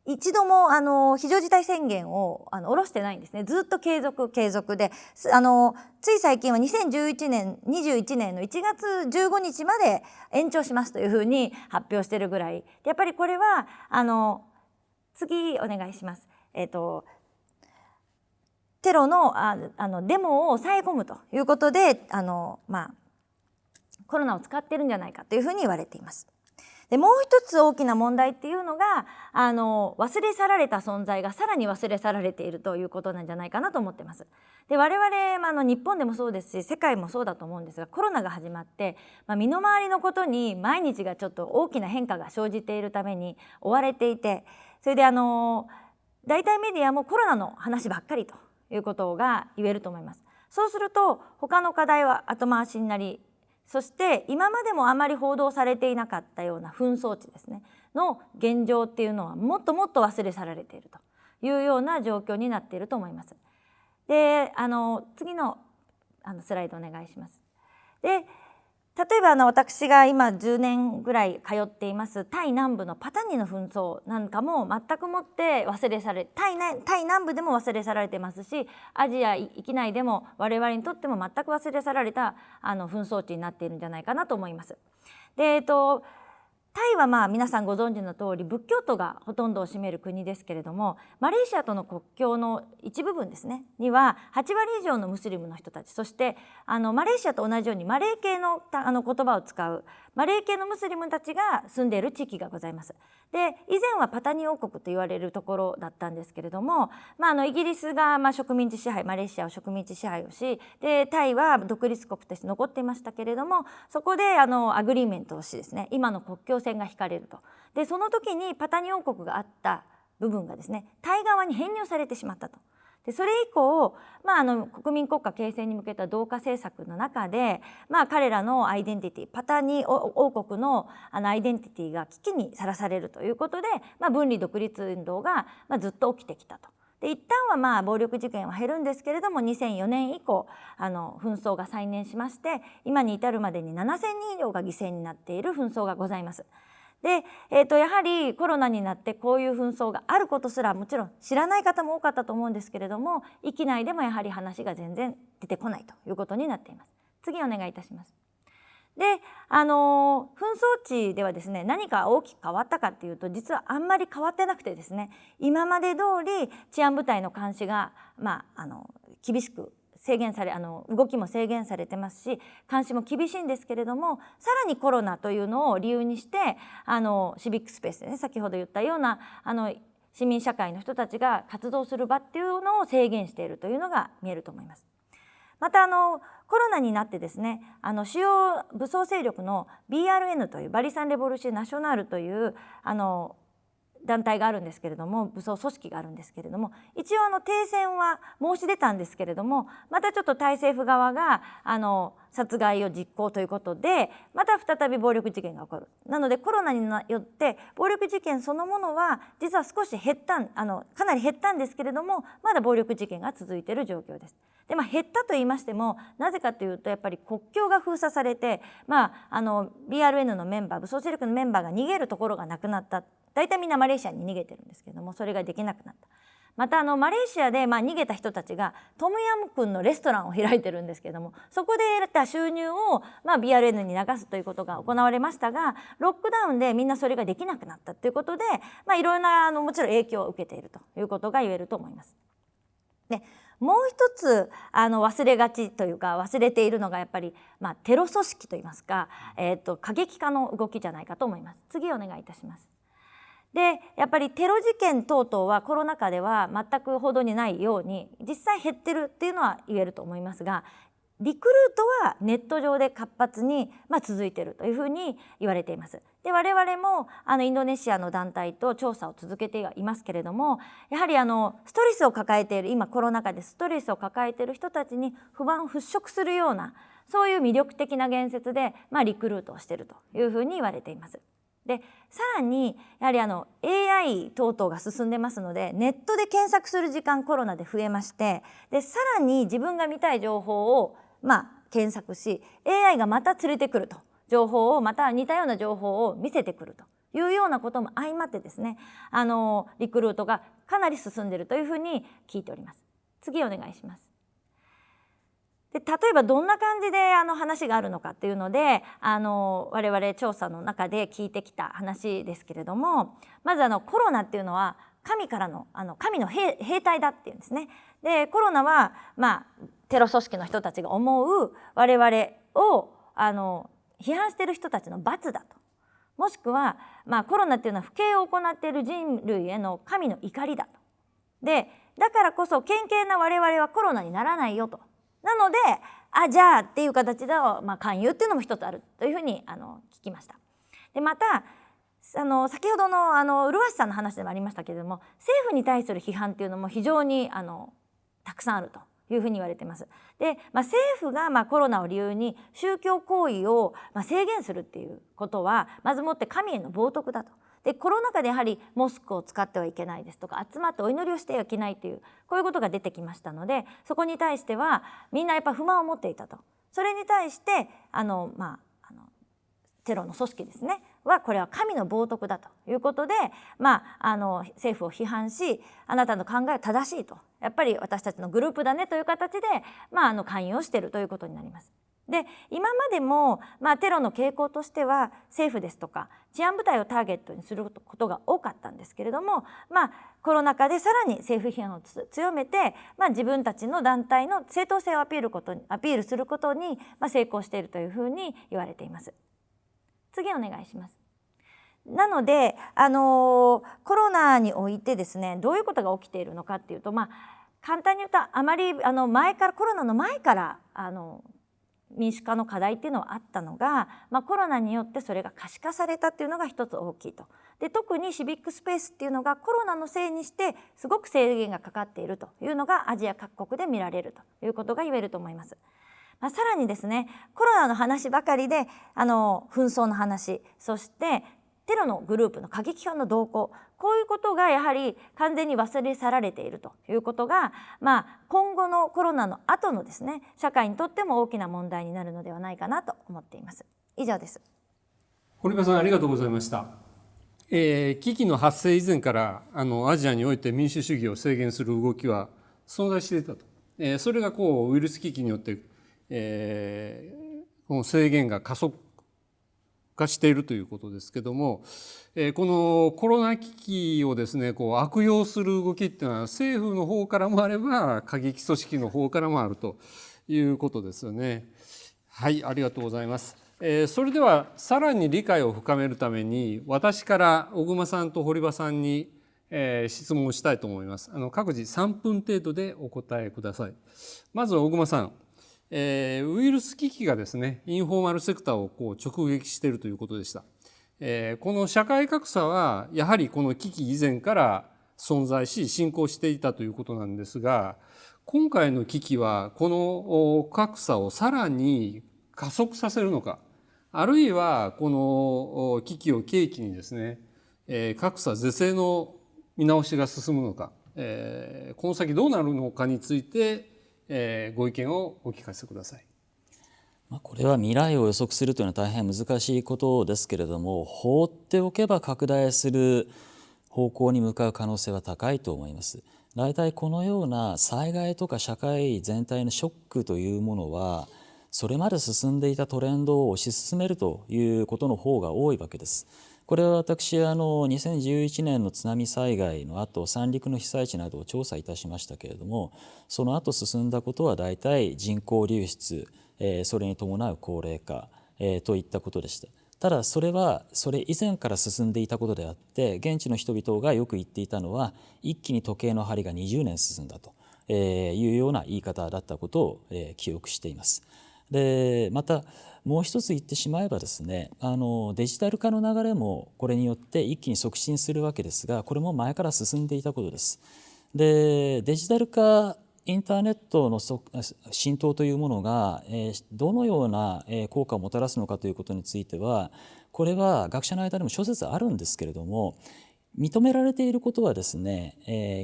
一度も非常事態宣言を下ろしてないんですね。ずっと継続でつい最近は2021年の1月15日まで延長しますというふうに発表しているぐらい、やっぱりこれは次お願いします。テロのデモを抑え込むということでコロナを使ってるんじゃないかというふうに言われています。でもう一つ大きな問題っていうのが忘れ去られた存在がさらに忘れ去られているということなんじゃないかなと思ってます。で我々日本でもそうですし世界もそうだと思うんですが、コロナが始まって身の回りのことに毎日がちょっと大きな変化が生じているために追われていて、それで大体メディアもコロナの話ばっかりということが言えると思います。そうすると他の課題は後回しになりそして今までもあまり報道されていなかったような紛争地ですねの現状っていうのはもっともっと忘れ去られているというような状況になっていると思います。で次のスライドお願いします。で例えば私が今10年ぐらい通っていますタイ南部のパタニの紛争なんかも全くもって忘れ去られタイ南部でも忘れ去られてますし、アジア域内でも我々にとっても全く忘れ去られた紛争地になっているんじゃないかなと思います。でタイは皆さんご存知の通り仏教徒がほとんどを占める国ですけれども、マレーシアとの国境の一部分ですねには8割以上のムスリムの人たち、そしてマレーシアと同じようにマレー系の言葉を使うマレー系のムスリムたちが住んでいる地域がございます。で以前はパタニ王国と言われるところだったんですけれども、イギリスが植民地支配、マレーシアを植民地支配をし、でタイは独立国として残っていましたけれども、そこでアグリーメントをしですね、今の国境線が引かれると。でその時にパタニ王国があった部分がですねタイ側に編入されてしまったと。でそれ以降、国民国家形成に向けた同化政策の中で、彼らのアイデンティティ、パタニ王国のアイデンティティが危機にさらされるということで、分離独立運動がずっと起きてきたと。で一旦は暴力事件は減るんですけれども、2004年以降紛争が再燃しまして、今に至るまでに7000人以上が犠牲になっている紛争がございます。でやはりコロナになってこういう紛争があることすらもちろん知らない方も多かったと思うんですけれども、域内でもやはり話が全然出てこないということになっています。次お願いいたします。で紛争地ではですね何か大きく変わったかっていうと、実はあんまり変わってなくてですね、今まで通り治安部隊の監視が厳しく制限され動きも制限されてますし、監視も厳しいんですけれども、さらにコロナというのを理由にしてシビックスペースでね、先ほど言ったような市民社会の人たちが活動する場っていうのを制限しているというのが見えると思います。またコロナになってですね主要武装勢力の BRN というバリサン・レボルシュ・ナショナルという団体があるんですけれども、武装組織があるんですけれども、一応停戦は申し出たんですけれども、またちょっとタイ政府側が殺害を実行ということでまた再び暴力事件が起こる。なのでコロナによって暴力事件そのものは実は少し減ったかなり減ったんですけれども、まだ暴力事件が続いている状況です。で減ったと言いましても、なぜかというとやっぱり国境が封鎖されて、BRN のメンバー、武装勢力のメンバーが逃げるところがなくなった。大体みんなマレーシアに逃げてるんですけれども、それができなくなった。またマレーシアで逃げた人たちがトムヤムクンのレストランを開いてるんですけれども、そこで得た収入をBRN に流すということが行われましたが、ロックダウンでみんなそれができなくなったということで、いろんなもちろん影響を受けているということが言えると思います。でもう一つ忘れがちというか忘れているのがやっぱり、テロ組織といいますか、過激化の動きじゃないかと思います。次お願いいたします。でやっぱりテロ事件等々はコロナ禍では全く報道にないように実際減ってるっていうのは言えると思いますが、リクルートはネット上で活発に続いているというふうに言われています。で我々もインドネシアの団体と調査を続けていますけれども、やはりストレスを抱えている、今コロナ禍でストレスを抱えている人たちに不安を払拭するような、そういう魅力的な言説でリクルートをしているというふうに言われています。でさらにやはりAI 等々が進んでますので、ネットで検索する時間コロナで増えまして、でさらに自分が見たい情報を検索し AI がまた連れてくると、情報をまた似たような情報を見せてくるというようなことも相まってですねリクルートがかなり進んでいるというふうに聞いております。次お願いします。で例えばどんな感じで話があるのかっていうので我々調査の中で聞いてきた話ですけれども、まずコロナっていうのは神からの神の兵隊だっていうんですね。でコロナはテロ組織の人たちが思う我々を批判している人たちの罰だと、もしくはコロナっていうのは不敬を行っている人類への神の怒りだと。でだからこそ謙虚な我々はコロナにならないよと。なのでじゃあっていう形で勧誘っていうのも一つあるというふうに聞きました。でまた先ほどの麗さんの話でもありましたけれども、政府に対する批判っていうのも非常にたくさんあるというふうに言われています。で、政府がコロナを理由に宗教行為を制限するっていうことはまずもって神への冒涜だと。でコロナ禍でやはりモスクを使ってはいけないですとか集まってお祈りをしてはいけないというこういうことが出てきましたので、そこに対してはみんなやっぱ不満を持っていたと。それに対してテロの組織ですねはこれは神の冒涜だということで、政府を批判し、あなたの考えは正しいと、やっぱり私たちのグループだねという形で、勧誘をしているということになります。で今までも、テロの傾向としては政府ですとか治安部隊をターゲットにすることが多かったんですけれども、コロナ禍でさらに政府批判を強めて、自分たちの団体の正当性をアピールすることに、成功しているというふうに言われています。次お願いします。なので、コロナにおいてですね、どういうことが起きているのかっていうと、簡単に言うとあまりコロナの前から民主化の課題っていうのはあったのが、コロナによってそれが可視化されたっていうのが一つ大きいと。で特にシビックスペースっていうのがコロナのせいにしてすごく制限がかかっているというのがアジア各国で見られるということが言えると思います。さらにですね、コロナの話ばかりで紛争の話、そしてテロのグループの過激派の動向、こういうことがやはり完全に忘れ去られているということが、今後のコロナの後のですね社会にとっても大きな問題になるのではないかなと思っています。以上です。堀場さんありがとうございました。危機の発生以前からアジアにおいて民主主義を制限する動きは存在していたと。それがウイルス危機によってこの制限が加速化しているということですけども、このコロナ危機をですね悪用する動きっていうのは政府の方からもあれば過激組織の方からもあるということですよね。はい、ありがとうございます。それではさらに理解を深めるために私から小熊さんと堀場さんに質問をしたいと思います。各自3分程度でお答えください。まず小熊さん、ウイルス危機がですねインフォーマルセクターを直撃しているということでした。この社会格差はやはりこの危機以前から存在し進行していたということなんですが、今回の危機はこの格差をさらに加速させるのか、あるいはこの危機を契機にですね格差是正の見直しが進むのか、この先どうなるのかについてご意見をお聞かせください。これは未来を予測するというのは大変難しいことですけれども、放っておけば拡大する方向に向かう可能性は高いと思います。大体このような災害とか社会全体のショックというものはそれまで進んでいたトレンドを推し進めるということの方が多いわけです。これは私2011年の津波災害の後三陸の被災地などを調査いたしましたけれども、その後進んだことは大体人口流出、それに伴う高齢化、といったことでした。ただそれはそれ以前から進んでいたことであって、現地の人々がよく言っていたのは一気に時計の針が20年進んだというような言い方だったことを記憶しています。でまたもう一つ言ってしまえばですね、デジタル化の流れもこれによって一気に促進するわけですが、これも前から進んでいたことです。でデジタル化、インターネットの浸透というものがどのような効果をもたらすのかということについては、これは学者の間でも諸説あるんですけれども、認められていることはですね、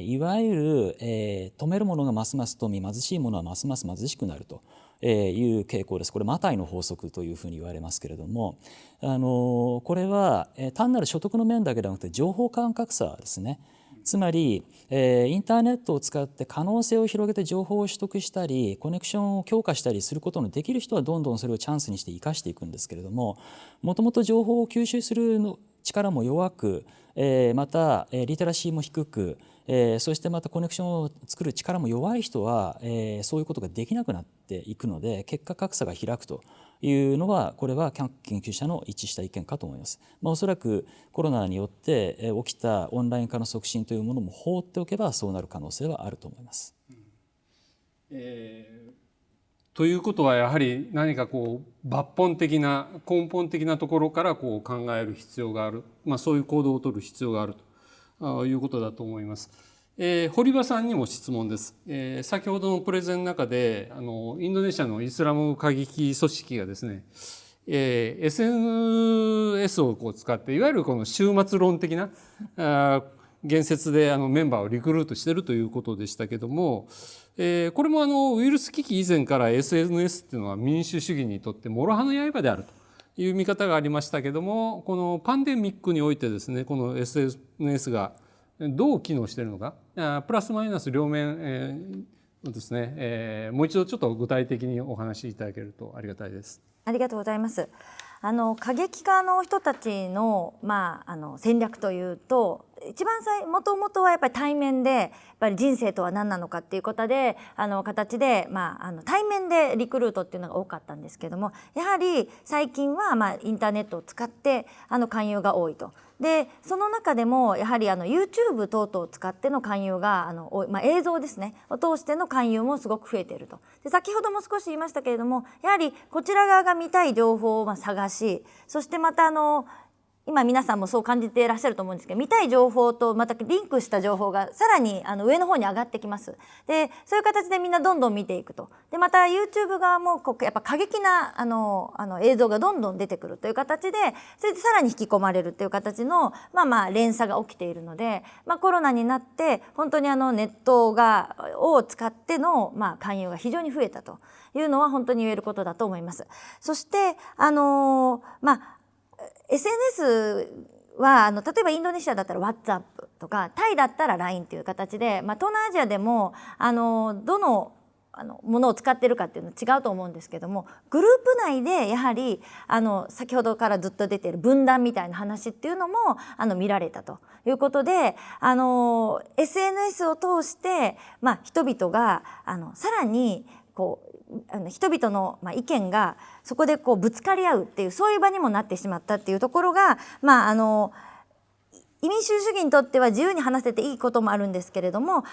いわゆる富めるものがますます富、貧しいものはますます貧しくなるという傾向です。これマタイの法則というふうに言われますけれども、これは単なる所得の面だけではなくて情報間格差ですね。つまりインターネットを使って可能性を広げて情報を取得したりコネクションを強化したりすることのできる人はどんどんそれをチャンスにして生かしていくんですけれども、もともと情報を吸収する力も弱く、またリテラシーも低く、そしてまたコネクションを作る力も弱い人はそういうことができなくなっていくので、結果格差が開くというのは、これは研究者の一致した意見かと思います。おそらくコロナによって起きたオンライン化の促進というものも放っておけばそうなる可能性はあると思います。ということはやはり何か抜本的な根本的なところから考える必要がある、そういう行動を取る必要があるということだと思います。堀場さんにも質問です。先ほどのプレゼンの中でインドネシアのイスラム過激組織がですね、SNS を使っていわゆるこの終末論的な言説でメンバーをリクルートしているということでしたけども、これもウイルス危機以前から SNS っていうのは民主主義にとって諸刃の刃であるという見方がありましたけども、このパンデミックにおいてですね、この SNS がどう機能しているのか、プラスマイナス両面ですね、もう一度ちょっと具体的にお話しいただけるとありがたいです。ありがとうございます。過激化の人たちの、戦略というと、一番もともとはやっぱり対面でやっぱり人生とは何なのかっていうことで形で、対面でリクルートっていうのが多かったんですけども、やはり最近はインターネットを使って勧誘が多いと。でその中でもやはりYouTube 等々を使っての勧誘が映像ですねを通しての勧誘もすごく増えていると。で先ほども少し言いましたけれども、やはりこちら側が見たい情報を探し、そしてまた今皆さんもそう感じていらっしゃると思うんですけど、見たい情報とまたリンクした情報がさらに上の方に上がってきます。でそういう形でみんなどんどん見ていくと。でまた YouTube 側もやっぱ過激な映像がどんどん出てくるという形で、それでさらに引き込まれるという形の連鎖が起きているので、コロナになって本当にネットを使っての勧誘が非常に増えたというのは本当に言えることだと思います。そしてSNS は例えばインドネシアだったら WhatsApp とか、タイだったら LINE という形で、東南アジアでもどのものを使っているかっていうのは違うと思うんですけども、グループ内でやはり先ほどからずっと出ている分断みたいな話っていうのも見られたということで、SNS を通して人々がさらに人々の意見がそこでぶつかり合うっていう、そういう場にもなってしまったっていうところが、移民主義にとっては自由に話せていいこともあるんですけれども、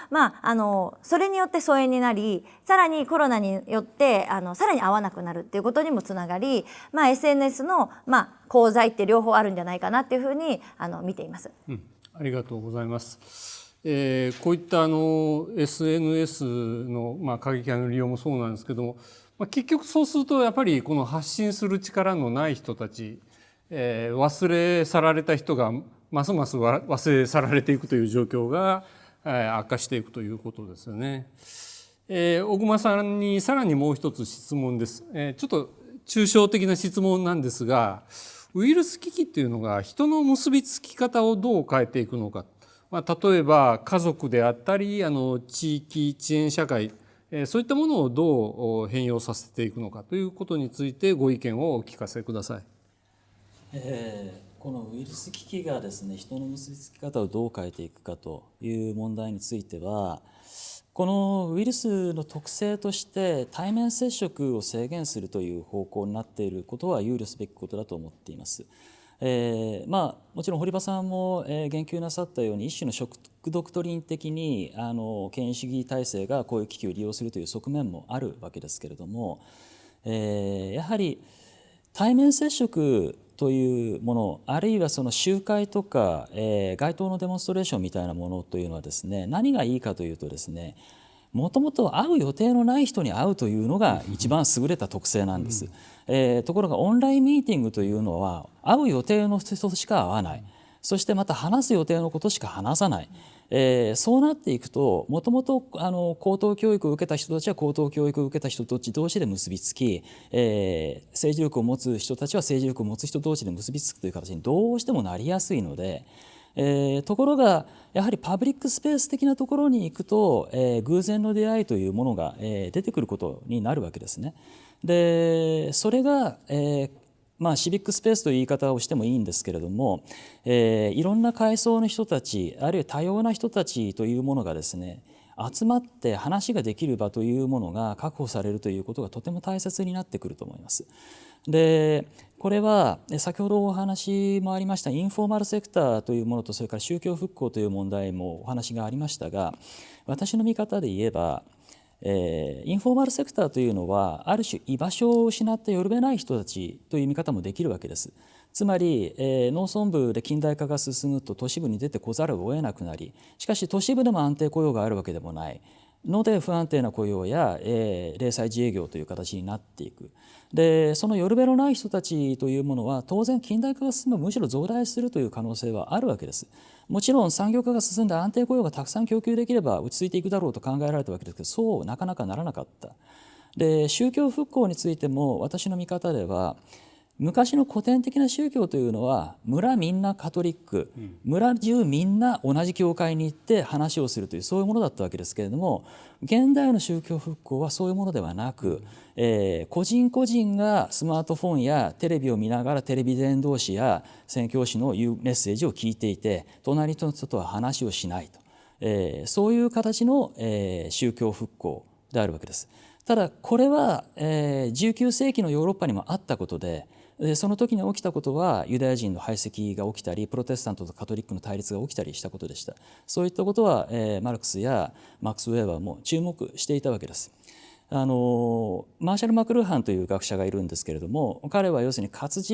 それによって疎遠になり、さらにコロナによってさらに会わなくなるっていうことにもつながり、SNS の功罪って両方あるんじゃないかなっていうふうに見ています。ありがとうございます。こういったSNS の過激派の利用もそうなんですけども、結局そうするとやっぱりこの発信する力のない人たち、忘れ去られた人がますます忘れ去られていくという状況が悪化していくということですよね。小熊さんにさらにもう一つ質問です。ちょっと抽象的な質問なんですが、ウイルス危機っていうのが人の結びつき方をどう変えていくのか。例えば家族であったり地域遅延社会、そういったものをどう変容させていくのかということについてご意見をお聞かせください。このウイルス危機がですね、人の結びつき方をどう変えていくかという問題については、このウイルスの特性として対面接触を制限するという方向になっていることは憂慮すべきことだと思っています。もちろん堀場さんも言及なさったように、一種のショックドクトリン的に権威主義体制がこういう危機を利用するという側面もあるわけですけれども、やはり対面接触というもの、あるいはその集会とか、街頭のデモンストレーションみたいなものというのはですね、何がいいかというとですね、もともと会う予定のない人に会うというのが一番優れた特性なんです。ところがオンラインミーティングというのは会う予定の人としか会わない、そしてまた話す予定のことしか話さない、そうなっていくと、もともと高等教育を受けた人たちは高等教育を受けた人たち同士で結びつき、政治力を持つ人たちは政治力を持つ人同士で結びつくという形にどうしてもなりやすいので、ところがやはりパブリックスペース的なところに行くと、偶然の出会いというものが、出てくることになるわけですね。でそれが、シビックスペースという言い方をしてもいいんですけれども、いろんな階層の人たち、あるいは多様な人たちというものがですね、集まって話ができる場というものが確保されるということがとても大切になってくると思います。でこれは先ほどお話もありましたインフォーマルセクターというものと、それから宗教復興という問題もお話がありましたが、私の見方で言えばインフォーマルセクターというのはある種居場所を失って寄るべない人たちという見方もできるわけです。つまり、農村部で近代化が進むと都市部に出てこざるを得なくなり、しかし都市部でも安定雇用があるわけでもないので、不安定な雇用や、零細自営業という形になっていく。でその寄るべのない人たちというものは当然近代化が進めばむしろ増大するという可能性はあるわけです。もちろん産業化が進んで安定雇用がたくさん供給できれば落ち着いていくだろうと考えられたわけですけど、そうなかなかならなかった。で宗教復興についても私の見方では、昔の古典的な宗教というのは村みんなカトリック、村中みんな同じ教会に行って話をするというそういうものだったわけですけれども、現代の宗教復興はそういうものではなく、個人個人がスマートフォンやテレビを見ながらテレビ伝道師や宣教師の言うメッセージを聞いていて、隣の人とは話をしないと、そういう形の、宗教復興であるわけです。ただこれは、19世紀のヨーロッパにもあったことで、その時に起きたことはユダヤ人の排斥が起きたり、プロテスタントとカトリックの対立が起きたりしたことでした。そういったことは、マルクスやマックス・ウェーバーも注目していたわけです。マーシャル・マクルーハンという学者がいるんですけれども、彼は要するに活字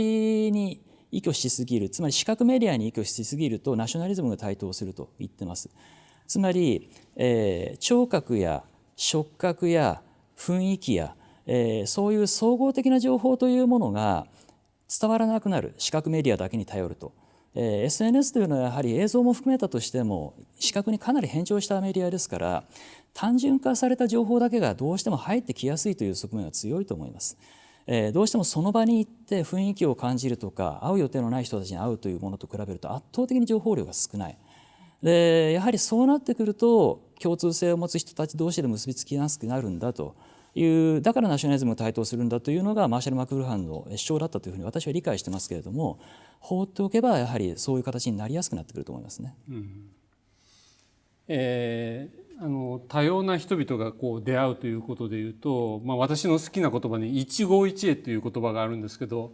に依拠しすぎる、つまり視覚メディアに依拠しすぎるとナショナリズムが台頭すると言ってます。つまり、聴覚や触覚や雰囲気や、そういう総合的な情報というものが伝わらなくなる、視覚メディアだけに頼ると。SNS というのはやはり映像も含めたとしても視覚にかなり偏重したメディアですから、単純化された情報だけがどうしても入ってきやすいという側面は強いと思います。どうしてもその場に行って雰囲気を感じるとか、会う予定のない人たちに会うというものと比べると圧倒的に情報量が少ない。でやはりそうなってくると共通性を持つ人たち同士で結びつきやすくなるんだという、だからナショナリズムが台頭するんだというのがマーシャル・マクルーハンの主張だったというふうに私は理解してますけれども、放っておけばやはりそういう形になりやすくなってくると思いますね。多様な人々がこう出会うということでいうと、私の好きな言葉に一期一会という言葉があるんですけど、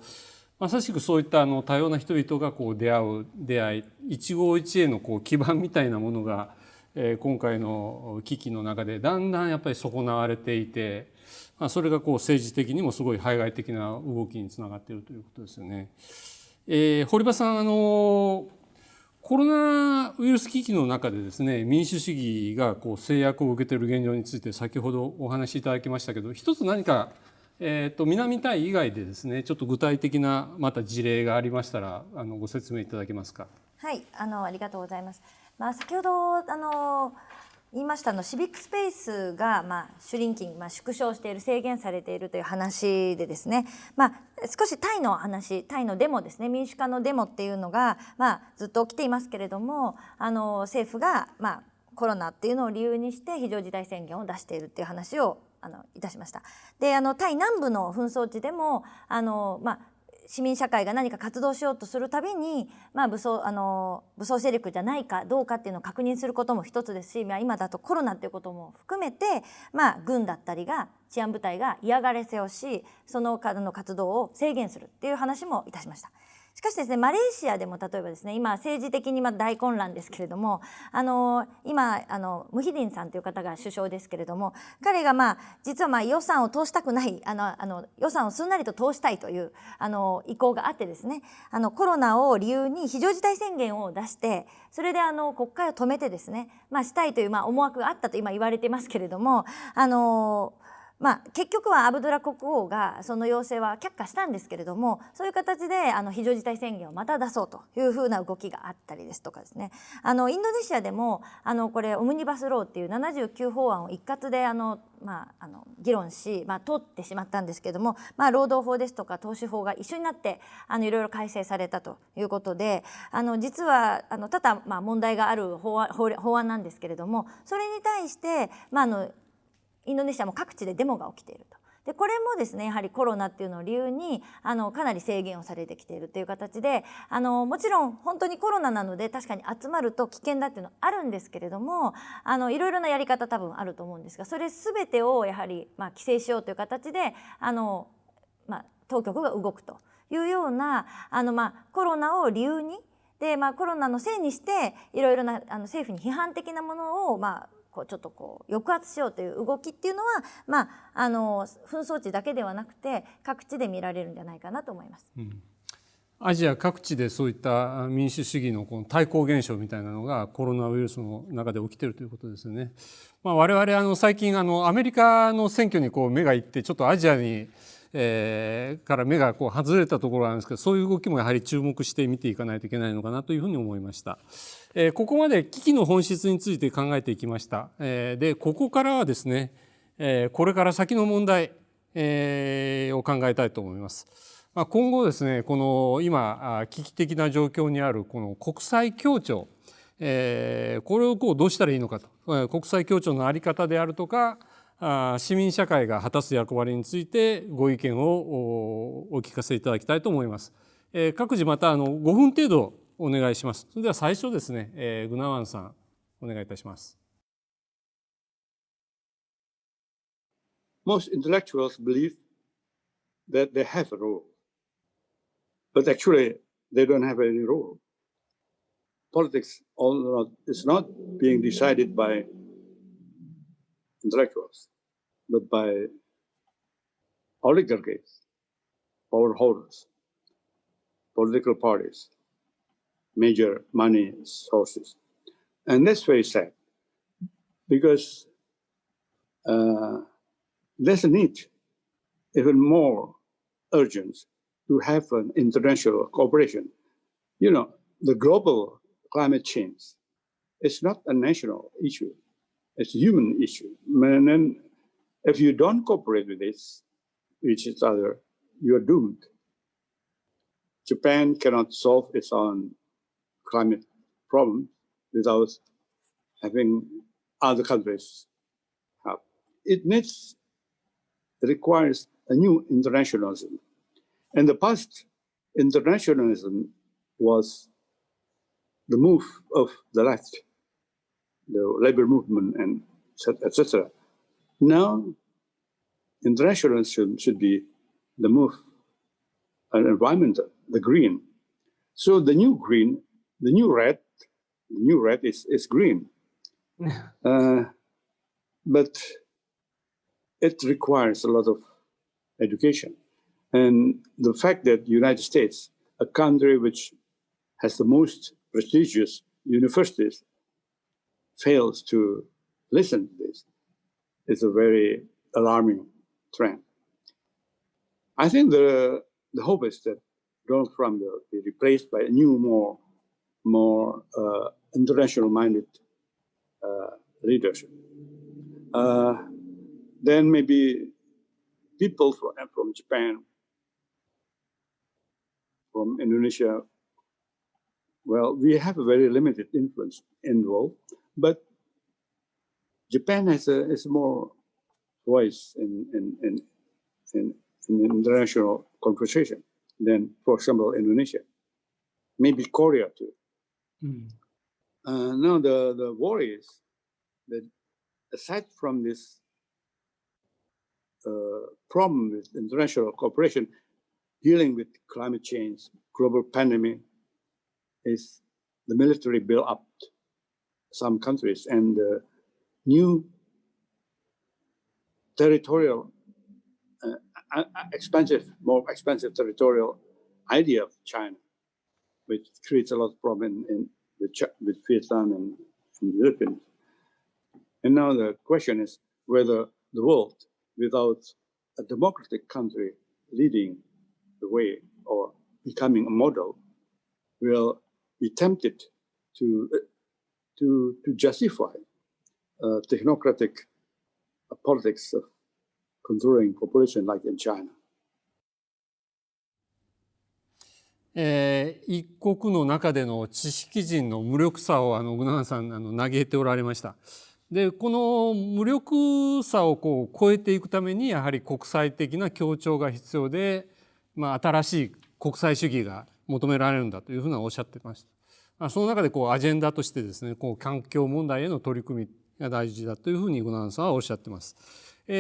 まさしくそういった多様な人々がこう出会い、一期一会のこう基盤みたいなものが、今回の危機の中でだんだんやっぱり損なわれていて、それがこう政治的にもすごい排外的な動きにつながっているということですよね。堀場さん、コロナウイルス危機の中でですね、民主主義がこう制約を受けている現状について先ほどお話しいただきましたけど、一つ何か南タイ以外でですね、ちょっと具体的なまた事例がありましたらご説明いただけますか。はい、ありがとうございます。先ほど言いましたシビックスペースがシュリンキング、縮小している、制限されているという話でですね、少しタイの話、タイのデモですね、民主化のデモっていうのが、ずっと起きていますけれども、政府が、コロナっていうのを理由にして非常事態宣言を出しているっていう話をいたしました。でタイ南部の紛争地でも市民社会が何か活動しようとするたびに、武装勢力じゃないかどうかっていうのを確認することも一つですし、今だとコロナっていうことも含めて、軍だったりが治安部隊が嫌がらせをし、その活動を制限するっていう話もいたしました。しかしですね、マレーシアでも例えばですね、今政治的に大混乱ですけれども、今ムヒディンさんという方が首相ですけれども、彼が実は予算を通したくない、予算をすんなりと通したいという意向があってですね、コロナを理由に非常事態宣言を出して、それで国会を止めてですね、したいという思惑があったと今言われていますけれども、結局はアブドゥラ国王がその要請は却下したんですけれども、そういう形で非常事態宣言をまた出そうというふうな動きがあったりですとかですね、インドネシアでもこれオムニバスローっていう79法案を一括で議論し、通ってしまったんですけれども、労働法ですとか投資法が一緒になっていろいろ改正されたということで、実は多々問題がある法案なんですけれども、それに対してインドネシアも各地でデモが起きていると。でこれもですね、やはりコロナっていうのを理由にかなり制限をされてきているという形で、もちろん本当にコロナなので確かに集まると危険だっていうのはあるんですけれども、いろいろなやり方多分あると思うんですが、それ全てをやはり規制しようという形で当局が動くというようなコロナを理由にで、コロナのせいにしていろいろな政府に批判的なものをちょっと抑圧しようという動きっていうのは、紛争地だけではなくて各地で見られるんじゃないかなと思います。アジア各地でそういった民主主義のこの対抗現象みたいなのがコロナウイルスの中で起きているということですよね。我々最近アメリカの選挙に目がいってちょっとアジアに、から目が外れたところがあるんですけど、そういう動きもやはり注目して見ていかないといけないのかなというふうに思いました。ここまで危機の本質について考えていきました。でここからはですね、これから先の問題、を考えたいと思います。今後ですね、この今危機的な状況にあるこの国際協調、これをどうしたらいいのかと、国際協調の在り方であるとか、市民社会が果たす役割についてご意見をお聞かせいただきたいと思います。各自また5分程度お願いします。それでは最初ですね、グナワンさんお願いいたします。Most intellectuals believe that they have a role, but actually they don't have any role. Politics is not being decided by intellectuals, but by oligarchies, power holders, political parties, major money sources. And that's very sad because there's a need, even more urgent, to have an international cooperation. You know, the global climate change is not a national issue. It's a human issue. And then if you don't cooperate with each other, you're doomed. Japan cannot solve its own climate problem without having other countries help. It requires a new internationalism. In the past, internationalism was the move of the left, the labor movement, and etc. Now, internationalism should be the move, an environmental, the green. So the new green, the new red is green. But it requires a lot of education. And the fact that the United States, a country which has the most prestigious universities, fails to listen to this is a very alarming trend. I think the hope is that Donald Trump will be replaced by a new, more international-minded leadership. Then maybe people from Japan, from Indonesia, well, we have a very limited influence in the world, but Japan has a more voice in international conversation than, for example, Indonesia, maybe Korea too. Now the worry is that aside from this problem with international cooperation, dealing with climate change, global pandemic, is the military build up some countries and the new territorial, more expensive territorial idea of China, which creates a lot of problem with Vietnam and the Philippines. And now the question is whether the world, without a democratic country leading the way or becoming a model, will be tempted to justify technocratic politics of controlling population like in China. 一国の中での知識人の無力さをグナハンさん嘆いておられました。でこの無力さを超えていくためにやはり国際的な協調が必要で、新しい国際主義が求められるんだというふうなおっしゃってました。その中でアジェンダとしてですね、環境問題への取り組みが大事だというふうにグナハンさんはおっしゃってます。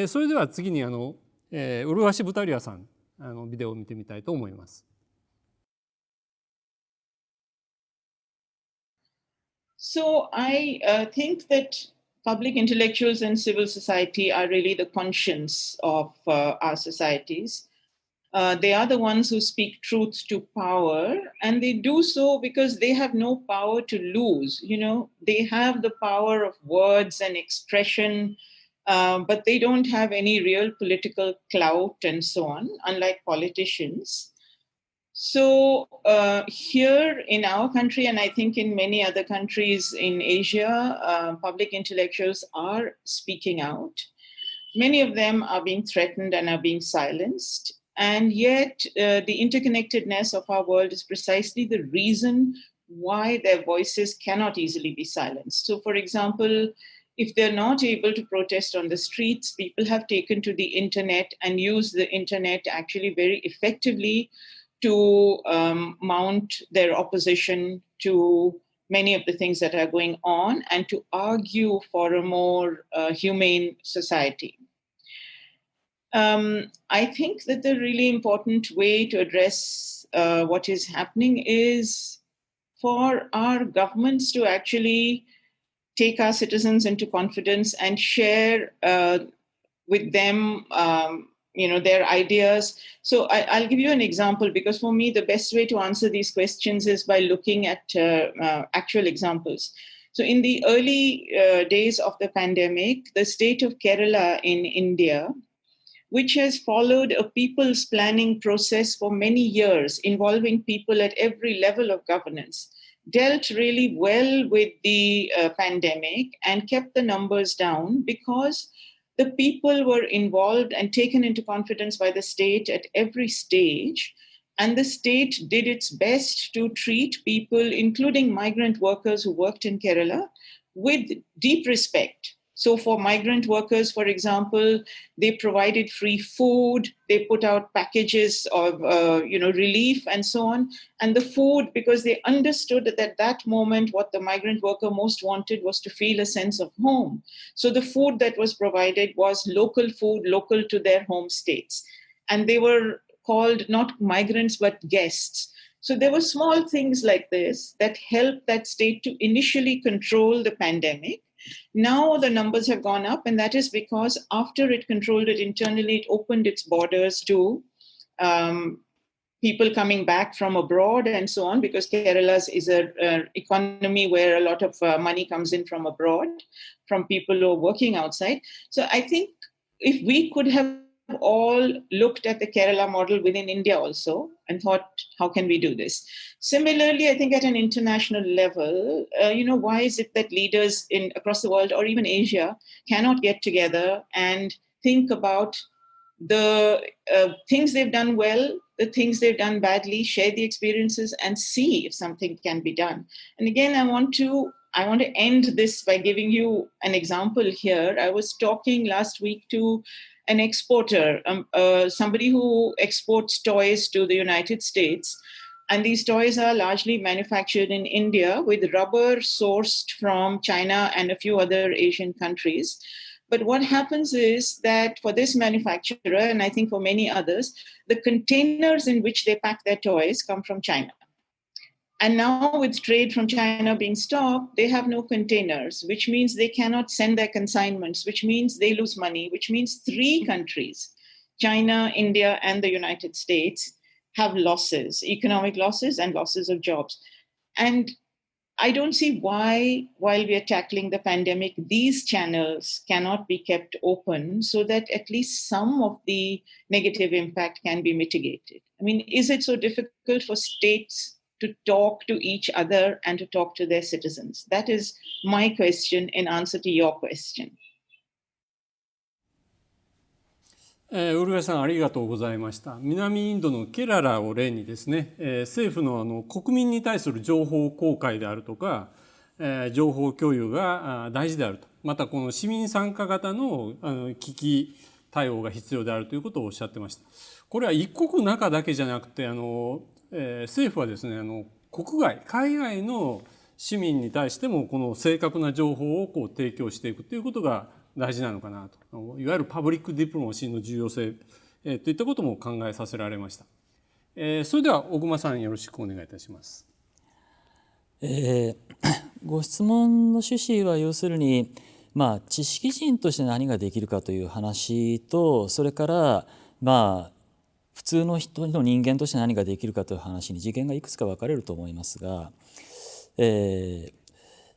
それでは次にウルワシ・ブタリアさんビデオを見てみたいと思います。So I think that public intellectuals and civil society are really the conscience of our societies. They are the ones who speak truth to power, and they do so because they have no power to lose. They have the power of words and expression, but they don't have any real political clout and so on, unlike politicians. So here in our country, and I think in many other countries in Asia, public intellectuals are speaking out. Many of them are being threatened and are being silenced. And yet the interconnectedness of our world is precisely the reason why their voices cannot easily be silenced. So for example, if they're not able to protest on the streets, people have taken to the internet and used the internet actually very effectively to mount their opposition to many of the things that are going on and to argue for a more humane society. I think that the really important way to address what is happening is for our governments to actually take our citizens into confidence and share with them their ideas. So I'll give you an example, because for me, the best way to answer these questions is by looking at actual examples. So in the early days of the pandemic, the state of Kerala in India, which has followed a people's planning process for many years, involving people at every level of governance, dealt really well with the pandemic and kept the numbers down because the people were involved and taken into confidence by the state at every stage. And the state did its best to treat people, including migrant workers who worked in Kerala, with deep respect. So for migrant workers, for example, they provided free food, they put out packages of relief and so on. And the food, because they understood that at that moment, what the migrant worker most wanted was to feel a sense of home. So the food that was provided was local food, local to their home states. And they were called not migrants, but guests. So there were small things like this that helped that state to initially control the pandemic. Now the numbers have gone up, and that is because after it controlled it internally, it opened its borders to people coming back from abroad and so on, because Kerala's is an economy where a lot of money comes in from abroad, from people who are working outside. So I think if we could have all looked at the Kerala model within India also and thought, how can we do this? Similarly, I think at an international level, why is it that leaders across the world or even Asia cannot get together and think about the things they've done well, the things they've done badly, share the experiences and see if something can be done. And again, I want to end this by giving you an example here. I was talking last week to an exporter, somebody who exports toys to the United States. And these toys are largely manufactured in India with rubber sourced from China and a few other Asian countries. But what happens is that for this manufacturer, and I think for many others, the containers in which they pack their toys come from China. And now with trade from China being stopped, they have no containers, which means they cannot send their consignments, which means they lose money, which means 3 countries, China, India, and the United States, have losses, economic losses and losses of jobs. And I don't see why, while we are tackling the pandemic, these channels cannot be kept open so that at least some of the negative impact can be mitigated. I mean, is it so difficult for states to talk to each other and to talk to their citizens? That is my question in answer to your question. ウルヴェさんありがとうございました。南インドのケララを例にですね、政府の国民に対する情報公開であるとか、情報共有が大事であると、またこの市民参加型の危機対応が必要であるということをおっしゃってました。これは一国の中だけじゃなくて政府はですね国外海外の市民に対してもこの正確な情報を提供していくということが大事なのかなと、いわゆるパブリックディプロマシーの重要性、といったことも考えさせられました。それでは小熊さんよろしくお願いいたします。ご質問の趣旨は要するに知識人として何ができるかという話と、それから普通の人の人間として何ができるかという話に次元がいくつか分かれると思いますが、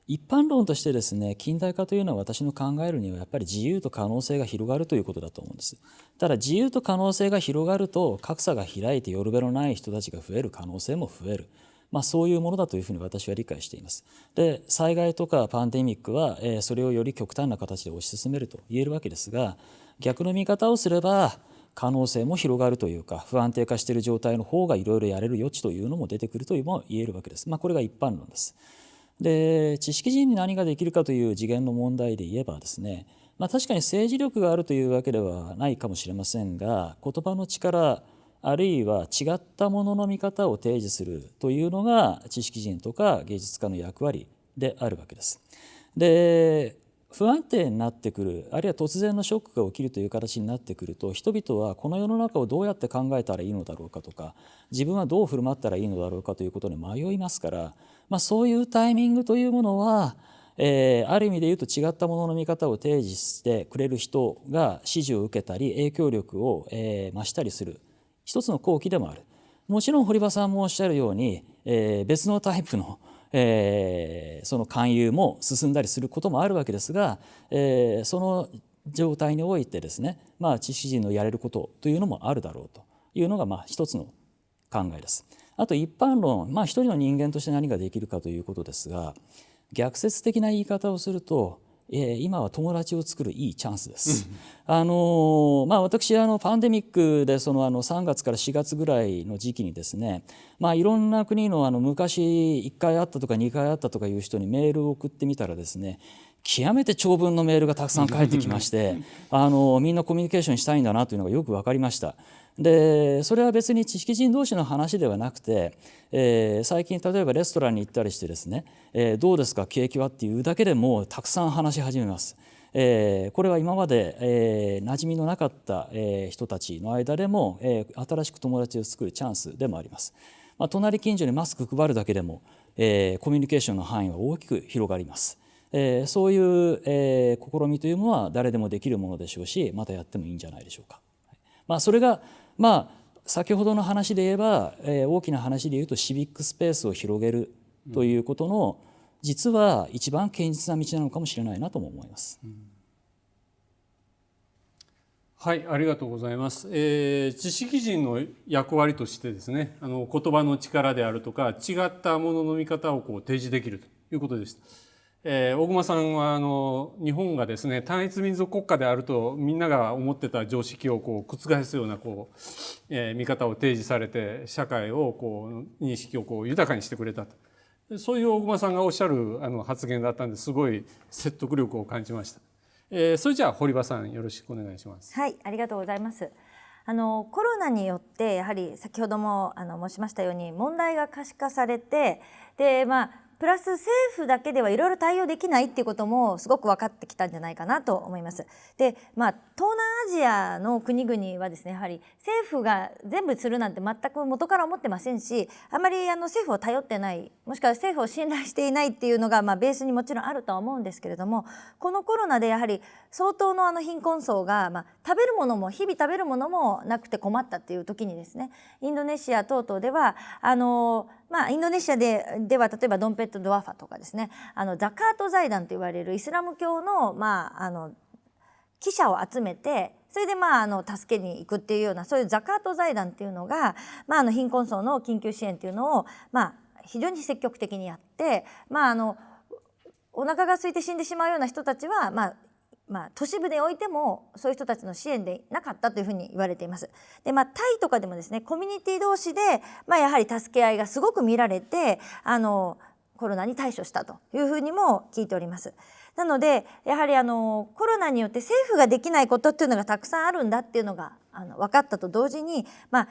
一般論としてですね、近代化というのは私の考えるにはやっぱり自由と可能性が広がるということだと思うんです。ただ自由と可能性が広がると格差が開いてよるべのない人たちが増える可能性も増える。そういうものだというふうに私は理解しています。で、災害とかパンデミックはそれをより極端な形で推し進めると言えるわけですが、逆の見方をすれば可能性も広がるというか、不安定化している状態の方がいろいろやれる余地というのも出てくるというのも言えるわけです。これが一般論です。で、知識人に何ができるかという次元の問題で言えばですね、確かに政治力があるというわけではないかもしれませんが、言葉の力あるいは違ったものの見方を提示するというのが知識人とか芸術家の役割であるわけです。で、不安定になってくる、あるいは突然のショックが起きるという形になってくると、人々はこの世の中をどうやって考えたらいいのだろうかとか、自分はどう振る舞ったらいいのだろうかということに迷いますから、そういうタイミングというものは、ある意味で言うと違ったものの見方を提示してくれる人が支持を受けたり影響力を増したりする一つの好機でもある。もちろん堀場さんもおっしゃるように、別のタイプのその勧誘も進んだりすることもあるわけですが、その状態においてですね、知識人のやれることというのもあるだろうというのが一つの考えです。あと一般論、一人の人間として何ができるかということですが、逆説的な言い方をすると、今は友達を作るいいチャンスです。私パンデミックで3月から4月ぐらいの時期にですね、いろんな国の昔1回あったとか2回あったとかいう人にメールを送ってみたらですね、極めて長文のメールがたくさん返ってきましてみんなコミュニケーションしたいんだなというのがよく分かりました。で、それは別に知識人同士の話ではなくて、最近例えばレストランに行ったりしてですね、どうですか景気はっていうだけでもうたくさん話し始めます。これは今まで、馴染みのなかった、人たちの間でも、新しく友達を作るチャンスでもあります。隣近所にマスク配るだけでも、コミュニケーションの範囲は大きく広がります。そういう、試みというものは誰でもできるものでしょうし、またやってもいいんじゃないでしょうか。それが先ほどの話で言えば、大きな話で言うとシビックスペースを広げるということの、実は一番堅実な道なのかもしれないなとも思います。はい、ありがとうございます。知識人の役割としてですね、言葉の力であるとか違ったものの見方を提示できるということでした。大熊さんは日本がですね単一民族国家であるとみんなが思ってた常識を覆すような見方を提示されて、社会を認識を豊かにしてくれたと、そういう大熊さんがおっしゃる発言だったんで、すごい説得力を感じました。それじゃあ堀場さんよろしくお願いします。はい、ありがとうございます。コロナによってやはり先ほども申しましたように問題が可視化されて、でプラス政府だけではいろいろ対応できないっていうこともすごく分かってきたんじゃないかなと思います。で、東南アジアの国々はですね、やはり政府が全部するなんて全く元から思ってませんし、あまり政府を頼ってない、もしくは政府を信頼していないっていうのがベースにもちろんあるとは思うんですけれども、このコロナでやはり相当の貧困層が食べるものも日々食べるものもなくて困ったっていう時にですね、インドネシア等々ではインドネシアでは例えばドンペット・ドアファとかですね、ザカート財団といわれるイスラム教の記者を集めて、それで助けに行くっていうような、そういうザカート財団っていうのが、貧困層の緊急支援っていうのを非常に積極的にやって、お腹が空いて死んでしまうような人たちは都市部でおいてもそういう人たちの支援でなかったというふうに言われています。で、タイとかでもですね、コミュニティ同士でやはり助け合いがすごく見られてコロナに対処したというふうにも聞いております。なのでやはりコロナによって政府ができないことっていうのがたくさんあるんだっていうのが分かったと同時に、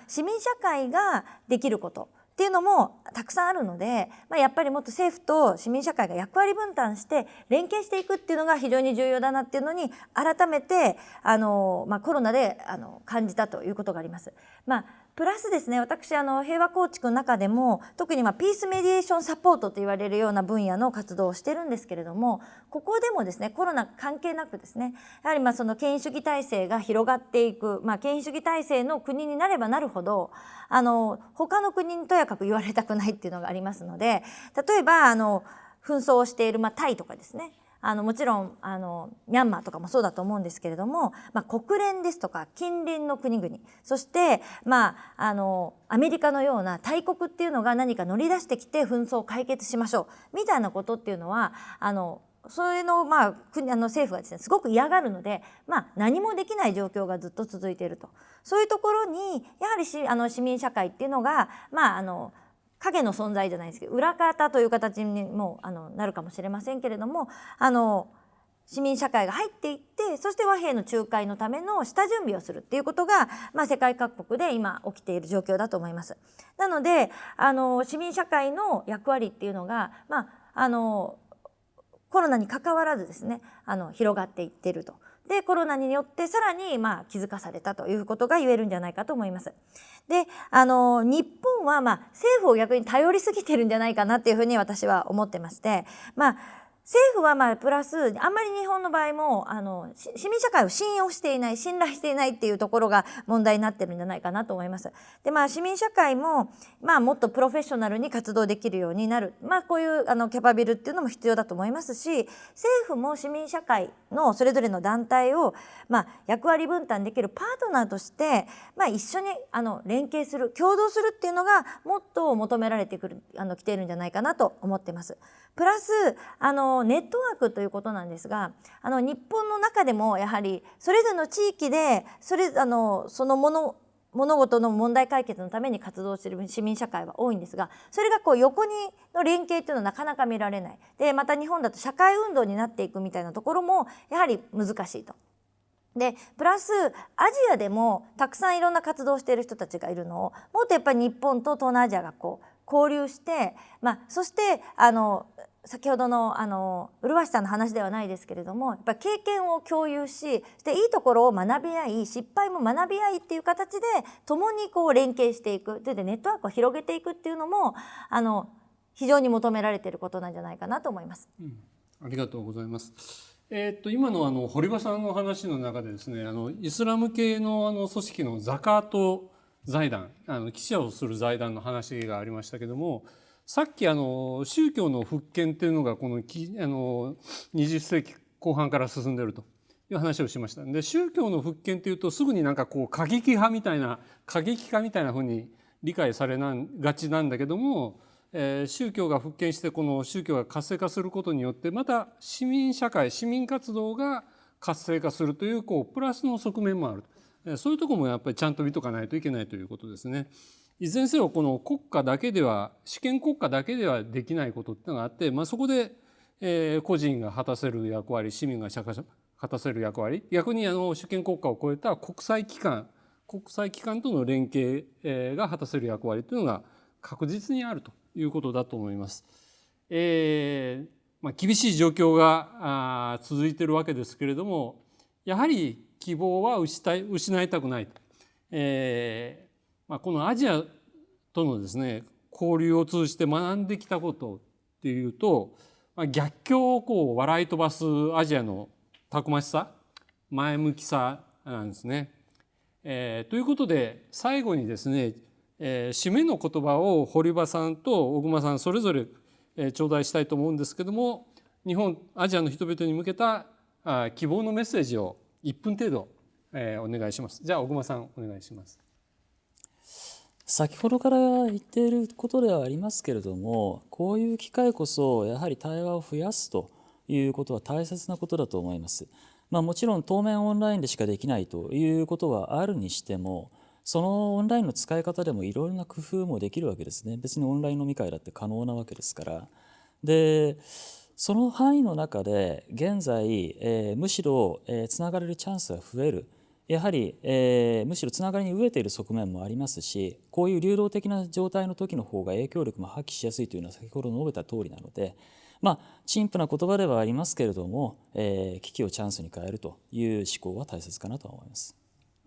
市民社会ができることっていうのもたくさんあるので、やっぱりもっと政府と市民社会が役割分担して連携していくっていうのが非常に重要だなっていうのに改めてコロナで感じたということがあります。プラスですね、私平和構築の中でも特にピースメディエーションサポートと言われるような分野の活動をしてるんですけれども、ここでもですねコロナ関係なくですね、やはりその権威主義体制が広がっていく、権威主義体制の国になればなるほど他の国にとやかく言われたくないっていうのがありますので、例えば紛争をしているタイとかですね、もちろんミャンマーとかもそうだと思うんですけれども、国連ですとか近隣の国々、そしてアメリカのような大国っていうのが何か乗り出してきて紛争を解決しましょうみたいなことっていうのはそれの政府がですねすごく嫌がるので、何もできない状況がずっと続いていると。そういうところにやはり市民社会っていうのが影の存在じゃないですけど裏方という形にもなるかもしれませんけれども、市民社会が入っていって、そして和平の仲介のための下準備をするっていうことが、世界各国で今起きている状況だと思います。なので市民社会の役割っていうのが、コロナに関わらずですね広がっていっていると。でコロナによってさらに気づかされたということが言えるんじゃないかと思います。で日本は政府を逆に頼りすぎてるんじゃないかなっていうふうに私は思ってまして、政府はプラスあんまり日本の場合も市民社会を信用していない、信頼していないっていうところが問題になってるんじゃないかなと思います。で市民社会ももっとプロフェッショナルに活動できるようになる、こういうキャパビルっていうのも必要だと思いますし、政府も市民社会のそれぞれの団体を役割分担できるパートナーとして一緒に連携する、共同するっていうのがもっと求められてきているんじゃないかなと思ってます。プラスネットワークということなんですが、日本の中でもやはりそれぞれの地域でその物事の問題解決のために活動している市民社会は多いんですが、それが横にの連携というのはなかなか見られない。でまた日本だと社会運動になっていくみたいなところもやはり難しいと。でプラスアジアでもたくさんいろんな活動をしている人たちがいるのをもっとやっぱり日本と東南アジアが交流して、そして先ほどの麗さんの話ではないですけれども、やっぱり経験を共有し、そしていいところを学び合い、失敗も学び合いっていう形で共に連携していく、でネットワークを広げていくっていうのも非常に求められていることなんじゃないかなと思います。ありがとうございます。今の堀場さんの話の中でですね、イスラム系の組織のザカート財団、記者をする財団の話がありましたけども、さっき宗教の復権っていうのがこの20世紀後半から進んでいるという話をしました。で宗教の復権っていうとすぐに過激化みたいなふうに理解されがちなんだけども、宗教が復権してこの宗教が活性化することによってまた市民社会、市民活動が活性化するというプラスの側面もある。そういうところもやっぱりちゃんと見とかないといけないということですね。いずれにせよこの国家だけでは、主権国家だけではできないことっていうのがあって、そこで個人が果たせる役割、市民が果たせる役割、逆に主権国家を超えた国際機関との連携が果たせる役割というのが確実にあるということだと思います。厳しい状況が続いているわけですけれども、やはり希望は失いたくないと。このアジアとのですね交流を通じて学んできたことっていうと、逆境を笑い飛ばすアジアのたくましさ、前向きさなんですね。ということで最後にですね、締めの言葉を堀場さんと小熊さんそれぞれ頂戴したいと思うんですけども、アジアの人々に向けた希望のメッセージを1分程度お願いします。じゃあ小熊さんお願いします。先ほどから言っていることではありますけれども、こういう機会こそやはり対話を増やすということは大切なことだと思います。もちろん当面オンラインでしかできないということはあるにしても、そのオンラインの使い方でもいろいろな工夫もできるわけですね。別にオンライン飲み会だって可能なわけですから。でその範囲の中で現在、むしろつながれるチャンスが増える。やはり、むしろつながりに飢えている側面もありますし、こういう流動的な状態の時の方が影響力も発揮しやすいというのは先ほど述べた通りなので、陳腐な言葉ではありますけれども、危機をチャンスに変えるという思考は大切かなと思います。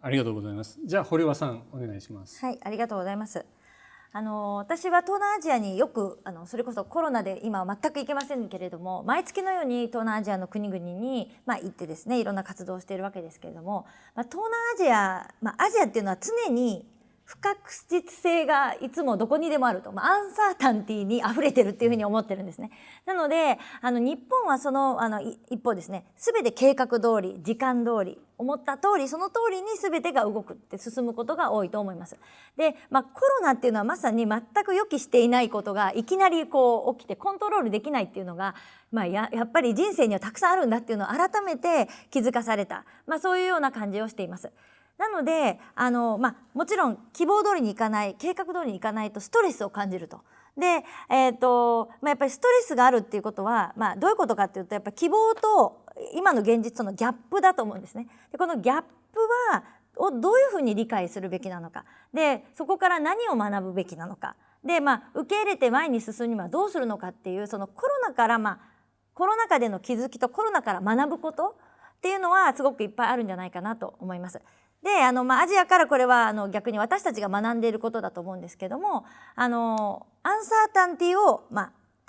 ありがとうございます。じゃあ堀場さんお願いします。はい、ありがとうございます。私は東南アジアによくそれこそコロナで今は全く行けませんけれども、毎月のように東南アジアの国々に、行ってですね、いろんな活動をしているわけですけれども、東南アジア、アジアっていうのは常に不確実性がいつもどこにでもあると、アンサータンティーに溢れてるっていうふうに思ってるんですね。なので日本はその一方ですね、全て計画通り、時間通り、思った通り、その通りに全てが動くって進むことが多いと思います。で、コロナっていうのはまさに全く予期していないことがいきなりこう起きてコントロールできないっていうのが、やっぱり人生にはたくさんあるんだっていうのを改めて気づかされた、そういうような感じをしています。なのでもちろん希望通りにいかない、計画通りにいかないとストレスを感じると。で、やっぱりストレスがあるっていうことは、どういうことかっていうと、やっぱり希望と今の現実とのギャップだと思うんですね。でこのギャップをどういうふうに理解するべきなのか、でそこから何を学ぶべきなのか、で受け入れて前に進むにはどうするのかっていう、そのコロナからコロナ禍での気づきとコロナから学ぶことっていうのはすごくいっぱいあるんじゃないかなと思います。でアジアからこれは逆に私たちが学んでいることだと思うんですけども、アンサータンティを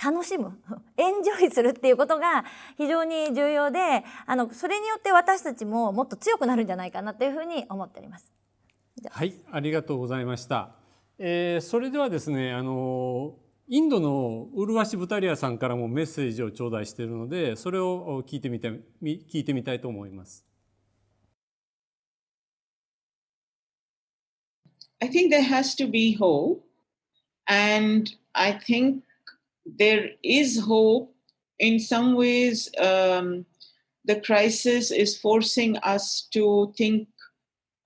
楽しむエンジョイするっていうことが非常に重要で、それによって私たちももっと強くなるんじゃないかなというふうに思っております。はい、ありがとうございました。それではですね、インドのウルワシ・ブタリアさんからもメッセージを頂戴しているので、それを聞いてみたいと思います。I think there has to be hope, and I think there is hope. In some ways, the crisis is forcing us to think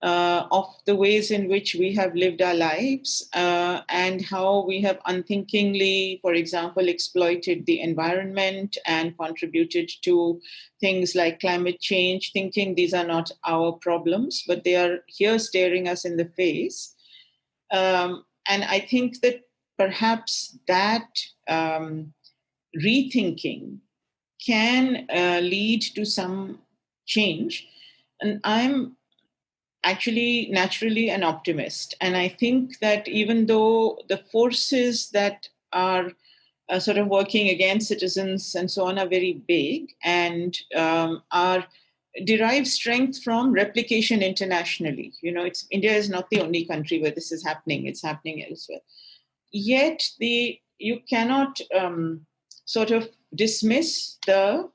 of the ways in which we have lived our lives and how we have unthinkingly, for example, exploited the environment and contributed to things like climate change, thinking these are not our problems, but they are here staring us in the face. And I think that perhaps that rethinking can lead to some change. And I'm actually naturally an optimist. And I think that even though the forces that are sort of working against citizens and so on are very big and derive strength from replication internationally. India is not the only country where this is happening. It's happening elsewhere. Yet you cannot sort of dismiss the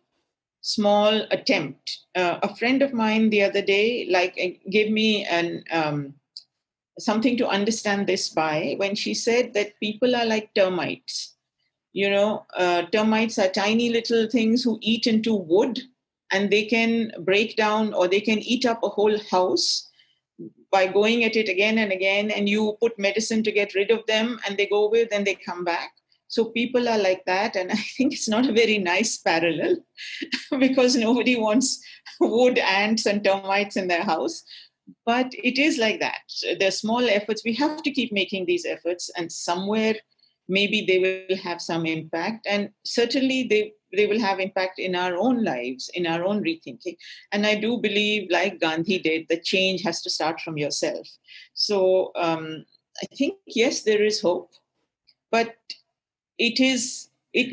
small attempt. A friend of mine the other day gave me something to understand this by, when she said that people are like termites. Termites are tiny little things who eat into wood, and they can break down or they can eat up a whole house by going at it again and again, and you put medicine to get rid of them and they go away, then they come back. So people are like that, and I think it's not a very nice parallel because nobody wants wood ants and termites in their house. But it is like that. The small efforts, we have to keep making these efforts, and somewhere maybe they will have some impact, and certainly they will have impact in our own lives, in our own rethinking. And I do believe, like Gandhi did, the change has to start from yourself. So I think, yes, there is hope, but it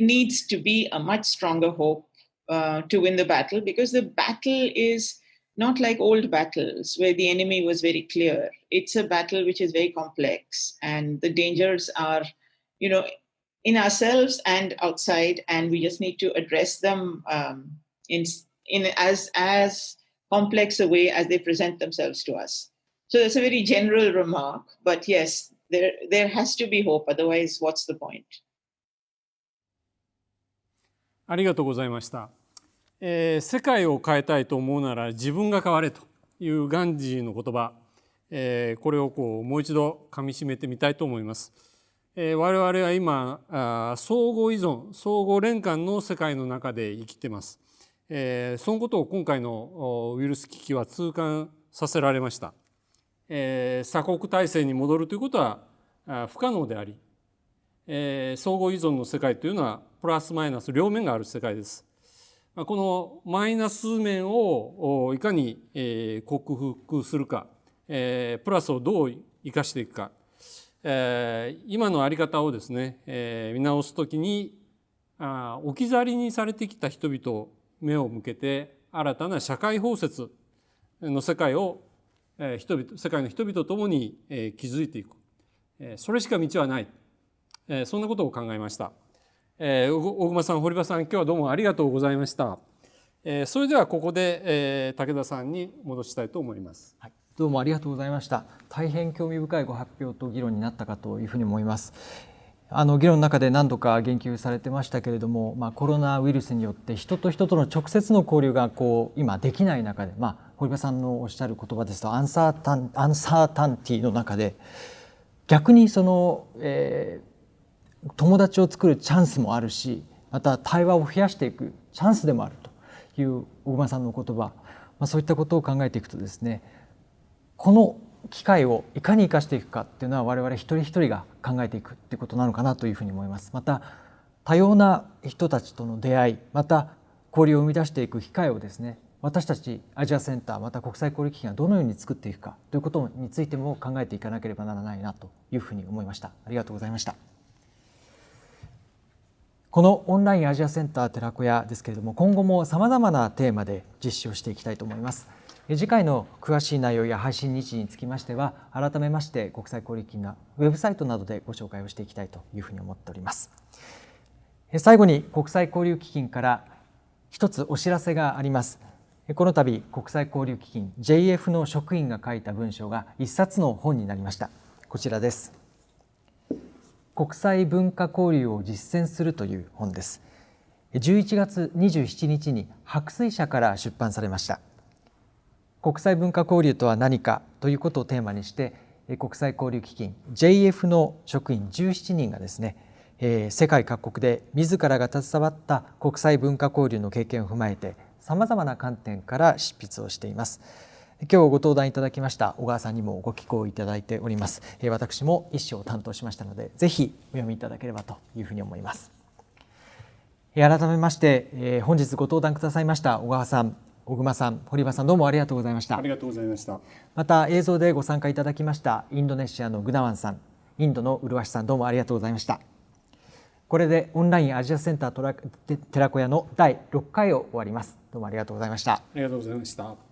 needs to be a much stronger hope to win the battle, because the battle is not like old battles where the enemy was very clear. It's a battle which is very complex, and the dangers are, in ourselves and outside, and we just need to address them in as complex a way as they present themselves to us. So that's a very general remark, but yes, there has to be hope. Otherwise, what's the point? ありがとうございました。世界を変えたいと思うなら自分が変われというガンジーの言葉、これをもう一度かみしめてみたいと思います。我々は今相互依存、相互連関の世界の中で生きています。そのことを今回のウイルス危機は痛感させられました。鎖国体制に戻るということは不可能であり、相互依存の世界というのはプラスマイナス両面がある世界です。このマイナス面をいかに克服するか、プラスをどう生かしていくか、今の在り方をですね、見直すときに置き去りにされてきた人々目を向けて、新たな社会包摂の世界を世界の人々と共に築いていく、それしか道はない、そんなことを考えました。大熊さん、堀場さん、今日はどうもありがとうございました。それではここで武田さんに戻したいと思います。はい、どうもありがとうございました。大変興味深いご発表と議論になったかというふうに思います。議論の中で何度か言及されてましたけれども、コロナウイルスによって人と人との直接の交流が今できない中で、堀場さんのおっしゃる言葉ですとアンサータンティの中で、逆に友達を作るチャンスもあるし、また対話を増やしていくチャンスでもあるという大熊さんの言葉、そういったことを考えていくとですね、この機会をいかに生かしていくかっていうのは我々一人一人が考えていくっていうことなのかなというふうに思います。また多様な人たちとの出会い、また交流を生み出していく機会をですね、私たちアジアセンター、また国際交流基金がどのように作っていくかということについても考えていかなければならないなというふうに思いました。ありがとうございました。このオンラインアジアセンター寺子屋ですけれども、今後もさまざまなテーマで実施をしていきたいと思います。次回の詳しい内容や配信日時につきましては、改めまして国際交流基金のウェブサイトなどでご紹介をしていきたいというふうに思っております。最後に国際交流基金から一つお知らせがあります。この度国際交流基金 JF の職員が書いた文章が一冊の本になりました。こちらです。国際文化交流を実践するという本です。11月27日に白水社から出版されました。国際文化交流とは何かということをテーマにして、国際交流基金 JF の職員17人がですね、世界各国で自らが携わった国際文化交流の経験を踏まえてさまざまな観点から執筆をしています。今日ご登壇いただきました小川さんにもご寄稿いただいております。私も一章を担当しましたので、ぜひお読みいただければというふうに思います。改めまして、本日ご登壇くださいました小川さん、小熊さん、堀場さん、どうもありがとうございました。ありがとうございました。また映像でご参加いただきましたインドネシアのグナワンさん、インドの麗さん、どうもありがとうございました。これでオンラインアジアセンター寺子屋の第6回を終わります。どうもありがとうございました。ありがとうございました。